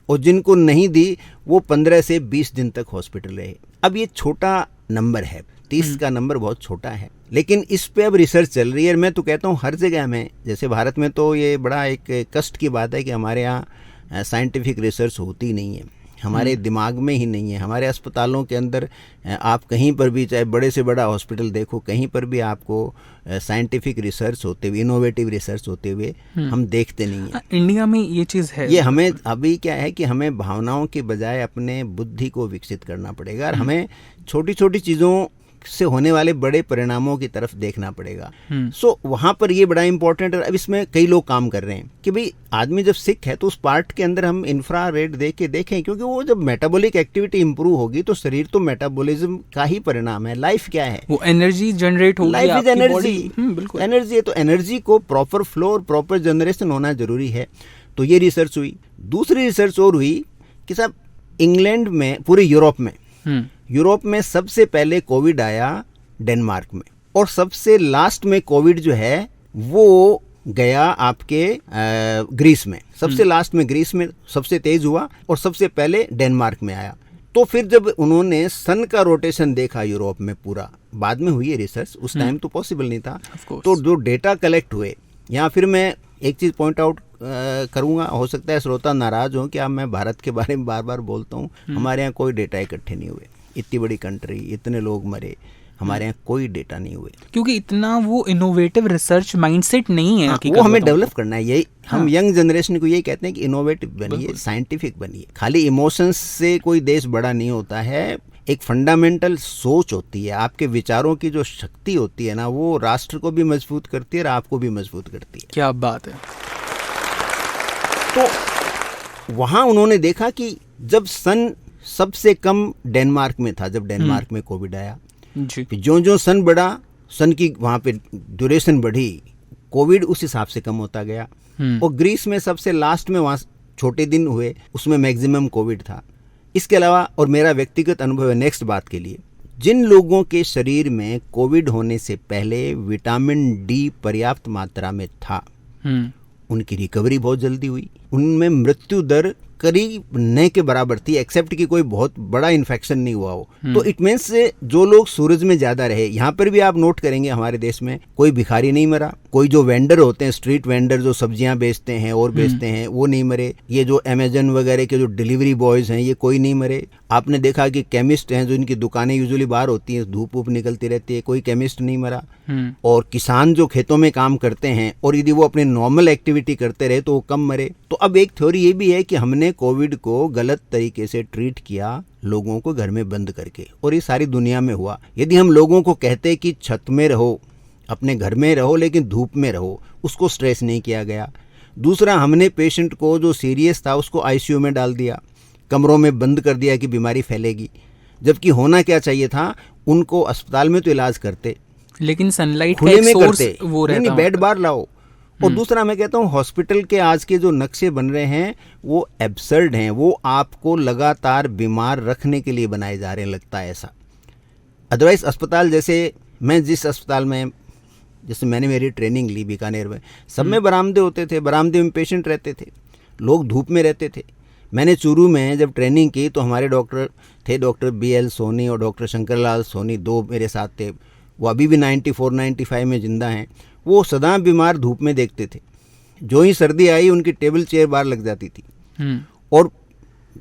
और जिनको नहीं दी वो 15 से 20 दिन तक हॉस्पिटल रहे। अब ये छोटा नंबर है, 30 का नंबर बहुत छोटा है, लेकिन इस पे अब रिसर्च चल रही है। मैं तो कहता हूँ हर जगह में, जैसे भारत में तो ये बड़ा एक कष्ट की बात है कि हमारे यहाँ साइंटिफिक रिसर्च होती नहीं है, हमारे दिमाग में ही नहीं है। हमारे अस्पतालों के अंदर आप कहीं पर भी, चाहे बड़े से बड़ा हॉस्पिटल देखो, कहीं पर भी आपको साइंटिफिक रिसर्च होते हुए, इनोवेटिव रिसर्च होते हुए हम देखते नहीं हैं। इंडिया में ये चीज़ है। ये हमें अभी क्या है कि हमें भावनाओं के बजाय अपने बुद्धि को विकसित करना पड़ेगा, और हमें छोटी छोटी चीज़ों से होने वाले बड़े परिणामों की तरफ देखना पड़ेगा। सो वहाँ पर ये बड़ा इंपॉर्टेंट है। अब इसमें कई लोग काम कर रहे हैं कि भाई आदमी जब सिक है तो उस पार्ट के अंदर हम इंफ्रारेड देखें, क्योंकि वो जब मेटाबॉलिक एक्टिविटी इंप्रूव होगी तो शरीर तो मेटाबॉलिज्म का ही परिणाम है। लाइफ क्या है? वो एनर्जी जनरेट होगी, लाइफ इज एनर्जी। बिल्कुल, एनर्जी है, तो एनर्जी को प्रॉपर फ्लो और प्रॉपर जनरेशन होना जरूरी है। तो ये रिसर्च हुई। दूसरी रिसर्च और हुई कि साहब इंग्लैंड में, पूरे यूरोप में सबसे पहले कोविड आया डेनमार्क में, और सबसे लास्ट में कोविड जो है वो गया आपके ग्रीस में। सबसे लास्ट में ग्रीस में सबसे तेज हुआ और सबसे पहले डेनमार्क में आया। तो फिर जब उन्होंने सन का रोटेशन देखा यूरोप में पूरा, बाद में हुई है रिसर्च, उस टाइम तो पॉसिबल नहीं था, तो जो डेटा कलेक्ट हुए, यहाँ फिर मैं एक चीज़ पॉइंट आउट करूँगा, हो सकता है श्रोता नाराज हो कि अब मैं भारत के बारे में बार बार बोलता हूँ। हमारे यहाँ कोई डेटा इकट्ठे नहीं हुए, इतनी बड़ी कंट्री, इतने लोग मरे, हमारे यहाँ कोई डेटा नहीं हुए, क्योंकि इतना वो इनोवेटिव रिसर्च माइंडसेट नहीं है। वो हमें डेवलप करना है। यही हम यंग जनरेशन को यही कहते हैं कि इनोवेटिव बनिए, साइंटिफिक बनिए। खाली इमोशंस से कोई देश बड़ा नहीं होता है, एक फंडामेंटल सोच होती है, आपके विचारों की जो शक्ति होती है ना, वो राष्ट्र को भी मजबूत करती है और आपको भी मजबूत करती है। क्या बात है। तो वहाँ उन्होंने देखा कि जब सन सबसे कम डेनमार्क में था, जब डेनमार्क में कोविड आया, जो सन बढ़ा, सन की वहाँ पे ड्यूरेशन बढ़ी, कोविड उस हिसाब से कम होता गया। और ग्रीस में सबसे लास्ट में, वहाँ छोटे दिन हुए, उसमें मैक्सिमम कोविड था। इसके अलावा, और मेरा व्यक्तिगत अनुभव है नेक्स्ट बात के लिए, जिन लोगों के शरीर में कोविड होने से पहले विटामिन डी पर्याप्त मात्रा में था, उनकी रिकवरी बहुत जल्दी हुई, उनमें मृत्यु दर करीब न के बराबर थी, एक्सेप्ट कि कोई बहुत बड़ा इन्फेक्शन नहीं हुआ हो। तो इट मीन्स जो लोग सूरज में ज्यादा रहे, यहाँ पर भी आप नोट करेंगे हमारे देश में कोई भिखारी नहीं मरा, कोई जो वेंडर होते हैं, स्ट्रीट वेंडर जो सब्जियां बेचते हैं और बेचते हैं, वो नहीं मरे। ये जो अमेजन वगैरह के जो डिलीवरी बॉयज हैं, ये कोई नहीं मरे। आपने देखा कि केमिस्ट हैं, जो इनकी दुकानें यूजुअली बाहर होती हैं, धूप वूप निकलती रहती है, कोई केमिस्ट नहीं मरा। और किसान जो खेतों में काम करते हैं और यदि वो अपने नॉर्मल एक्टिविटी करते रहे तो वो कम मरे। तो अब एक थ्योरी ये भी है कि हमने कोविड को गलत तरीके से ट्रीट किया, लोगों को घर में बंद करके, और ये सारी दुनिया में हुआ। यदि हम लोगों को कहते कि छत में रहो, अपने घर में रहो, लेकिन धूप में रहो, उसको स्ट्रेस नहीं किया गया। दूसरा, हमने पेशेंट को जो सीरियस था उसको आईसीयू में डाल दिया, कमरों में बंद कर दिया कि बीमारी फैलेगी, जबकि होना क्या चाहिए था, उनको अस्पताल में तो इलाज करते, लेकिन सनलाइट का खुले एक में सोर्स करते, वो रहता नहीं बेड बार लाओ। और दूसरा मैं कहता हूँ, हॉस्पिटल के आज के जो नक्शे बन रहे हैं वो एब्सर्ड हैं, वो आपको लगातार बीमार रखने के लिए बनाए जा रहे हैं, लगता है ऐसा। अदरवाइज अस्पताल, जैसे मैं जिस अस्पताल में, जैसे मैंने मेरी ट्रेनिंग ली बीकानेर में, सब में बरामदे होते थे, बरामदे में पेशेंट रहते थे, लोग धूप में रहते थे। मैंने चूरू में जब ट्रेनिंग की तो हमारे डॉक्टर थे, डॉक्टर BL सोनी और डॉक्टर शंकरलाल सोनी, 2 मेरे साथ थे। वो अभी भी 94-95 में जिंदा हैं। वो सदा बीमार धूप में देखते थे। जो ही सर्दी आई उनकी टेबल चेयर बाहर लग जाती थी, और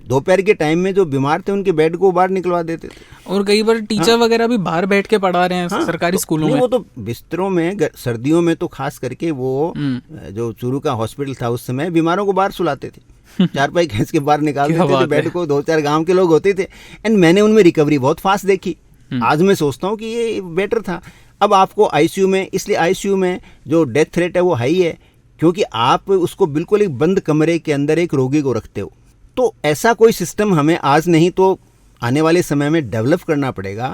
दोपहर के टाइम में जो बीमार थे उनके बेड को बाहर निकलवा देते थे। और कई बार टीचर वगैरह भी बाहर बैठ के पढ़ा रहे हैं सरकारी स्कूलों में। वो तो बिस्तरों में, सर्दियों में तो खास करके वो जो चूरू का हॉस्पिटल था उस समय, बीमारों को बाहर सुलाते थे, चारपाई खींच के बाहर निकाल देते थे बेड को। 2-4 गांव के लोग होते थे, एंड मैंने उनमें रिकवरी बहुत फास्ट देखी। आज मैं सोचता हूँ कि ये बेटर था। अब आपको आईसीयू में, इसलिए आईसीयू में जो डेथ रेट है वो हाई है, क्योंकि आप उसको बिल्कुल एक बंद कमरे के अंदर एक रोगी को रखते हो। तो ऐसा कोई सिस्टम हमें आज नहीं तो आने वाले समय में डेवलप करना पड़ेगा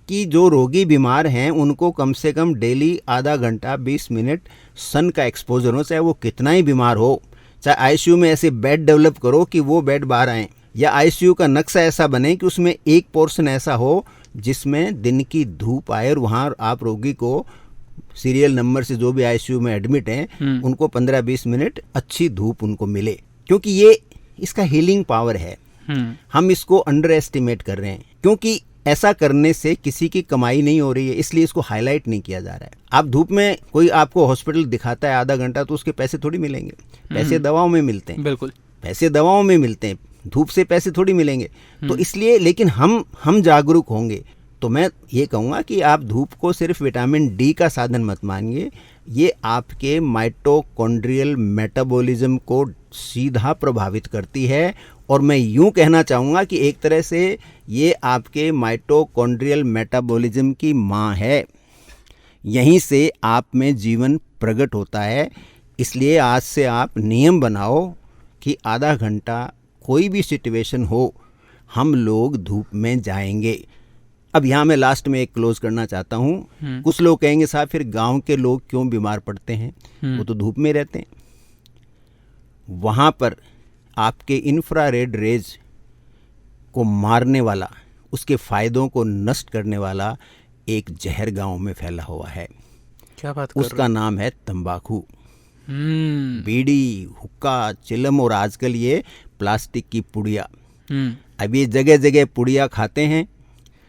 कि जो रोगी बीमार हैं उनको कम से कम डेली आधा घंटा 20 मिनट सन का एक्सपोजर हो, चाहे वो कितना ही बीमार हो। चाहे आईसीयू में ऐसे बेड डेवलप करो कि वो बेड बाहर आएँ, या आईसीयू का नक्शा ऐसा बने कि उसमें एक पोर्शन ऐसा हो जिसमें दिन की धूप आए, और वहाँ आप रोगी को सीरियल नंबर से जो भी आईसीयू में एडमिट हैं उनको 15-20 मिनट अच्छी धूप उनको मिले, क्योंकि ये इसका हीलिंग पावर है। हम इसको अंडर एस्टिमेट कर रहे हैं, क्योंकि ऐसा करने से किसी की कमाई नहीं हो रही है, इसलिए इसको हाईलाइट नहीं किया जा रहा है। आप धूप में, कोई आपको हॉस्पिटल दिखाता है आधा घंटा, तो उसके पैसे थोड़ी मिलेंगे, पैसे दवाओं में मिलते हैं। बिल्कुल, पैसे दवाओं में मिलते हैं, धूप से पैसे थोड़ी मिलेंगे। तो इसलिए, लेकिन हम जागरूक होंगे तो मैं ये कहूँगा कि आप धूप को सिर्फ विटामिन डी का साधन मत मानिए, ये आपके माइटोकॉन्ड्रियल मेटाबॉलिज्म को सीधा प्रभावित करती है। और मैं यूं कहना चाहूँगा कि एक तरह से ये आपके माइटोकॉन्ड्रियल मेटाबॉलिज्म की माँ है, यहीं से आप में जीवन प्रकट होता है। इसलिए आज से आप नियम बनाओ कि आधा घंटा कोई भी सिचुएशन हो, हम लोग धूप में जाएंगे। अब यहाँ मैं लास्ट में एक क्लोज करना चाहता हूँ। कुछ लोग कहेंगे साहब फिर गांव के लोग क्यों बीमार पड़ते हैं, वो तो धूप में रहते हैं। वहाँ पर आपके इंफ्रारेड रेज को मारने वाला, उसके फायदों को नष्ट करने वाला एक जहर गांव में फैला हुआ है। क्या बात कर रहे हो? उसका नाम है तंबाकू। बीड़ी, हुक्का, चिलम और आजकल ये प्लास्टिक की पुड़िया। अब ये जगह जगह पुड़िया खाते हैं,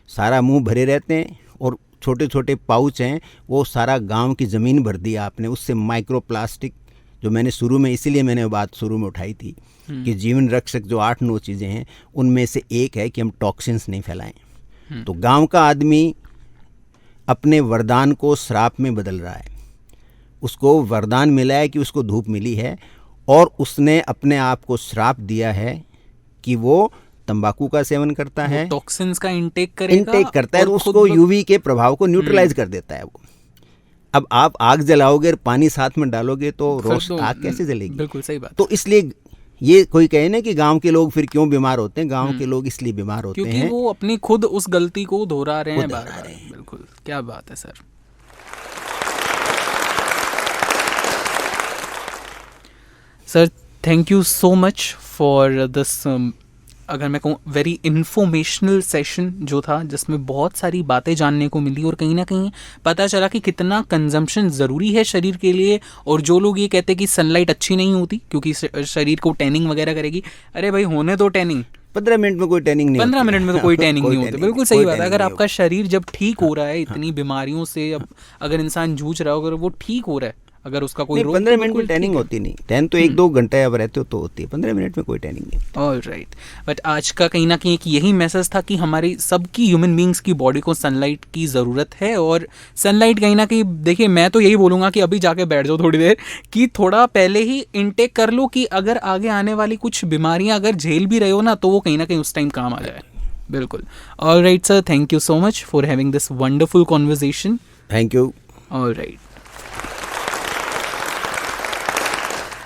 सारा मुंह भरे रहते हैं, और छोटे छोटे पाउच हैं, वो सारा गांव की ज़मीन भर दिया आपने उससे। माइक्रो प्लास्टिक, जो मैंने शुरू में, इसीलिए मैंने बात शुरू में उठाई थी कि जीवन रक्षक जो 8-9 चीज़ें हैं उनमें से एक है कि हम टॉक्सिन्स नहीं फैलाएं। तो गांव का आदमी अपने वरदान को श्राप में बदल रहा है। उसको वरदान मिला है कि उसको धूप मिली है, और उसने अपने आप को श्राप दिया है कि वो तंबाकू का सेवन करता है, टॉक्सिन्स का इंटेक करता है, और उसको यूवी के प्रभाव को न्यूट्रलाइज कर देता है वो। अब आप आग जलाओगे और पानी साथ में डालोगे तो रोशन आग कैसे जलेगी? बिल्कुल सही बात। तो इसलिए ये कोई कहे ना कि गांव के लोग फिर क्यों बीमार होते हैं, गांव के लोग इसलिए बीमार होते हैं क्योंकि वो अपनी खुद उस गलती को दोहरा रहे हैं बार-बार। बिल्कुल, क्या बात है sir. Sir, thank you so much for this, अगर मैं कहूँ वेरी इन्फॉर्मेशनल सेशन जो था, जिसमें बहुत सारी बातें जानने को मिली और कहीं ना कहीं पता चला कि कितना कंजम्पशन ज़रूरी है शरीर के लिए। और जो लोग ये कहते हैं कि सनलाइट अच्छी नहीं होती क्योंकि शरीर को टैनिंग वगैरह करेगी, अरे भाई होने दो टैनिंग, 15 मिनट में कोई टैनिंग नहीं, 15 मिनट में तो कोई टैनिंग नहीं होती। बिल्कुल सही बात है। अगर आपका शरीर जब ठीक हो रहा है, इतनी बीमारियों से अब अगर इंसान जूझ रहा हो, अगर वो ठीक हो रहा है, अगर उसका कोई 15 मिनट में टैनिंग होती नहीं, टैन तो 1-2 घंटे अब रहते हो तो होती है, 15 मिनट में कोई टैनिंग नहीं। ऑलराइट, बट आज का कहीं ना कहीं एक यही मैसेज था कि हमारी सबकी ह्यूमन बींग्स की बॉडी को सनलाइट की ज़रूरत है। और सनलाइट कहीं ना कहीं देखिए, मैं तो यही बोलूँगा कि अभी जाके बैठ जाओ थोड़ी देर, कि थोड़ा पहले ही इनटेक कर लो कि अगर आगे आने वाली कुछ बीमारियाँ अगर झेल भी रहे हो ना, तो वो कहीं ना कहीं उस टाइम काम आ जाए। बिल्कुल। Alright sir, thank you so much for having this wonderful conversation. Thank you. Alright.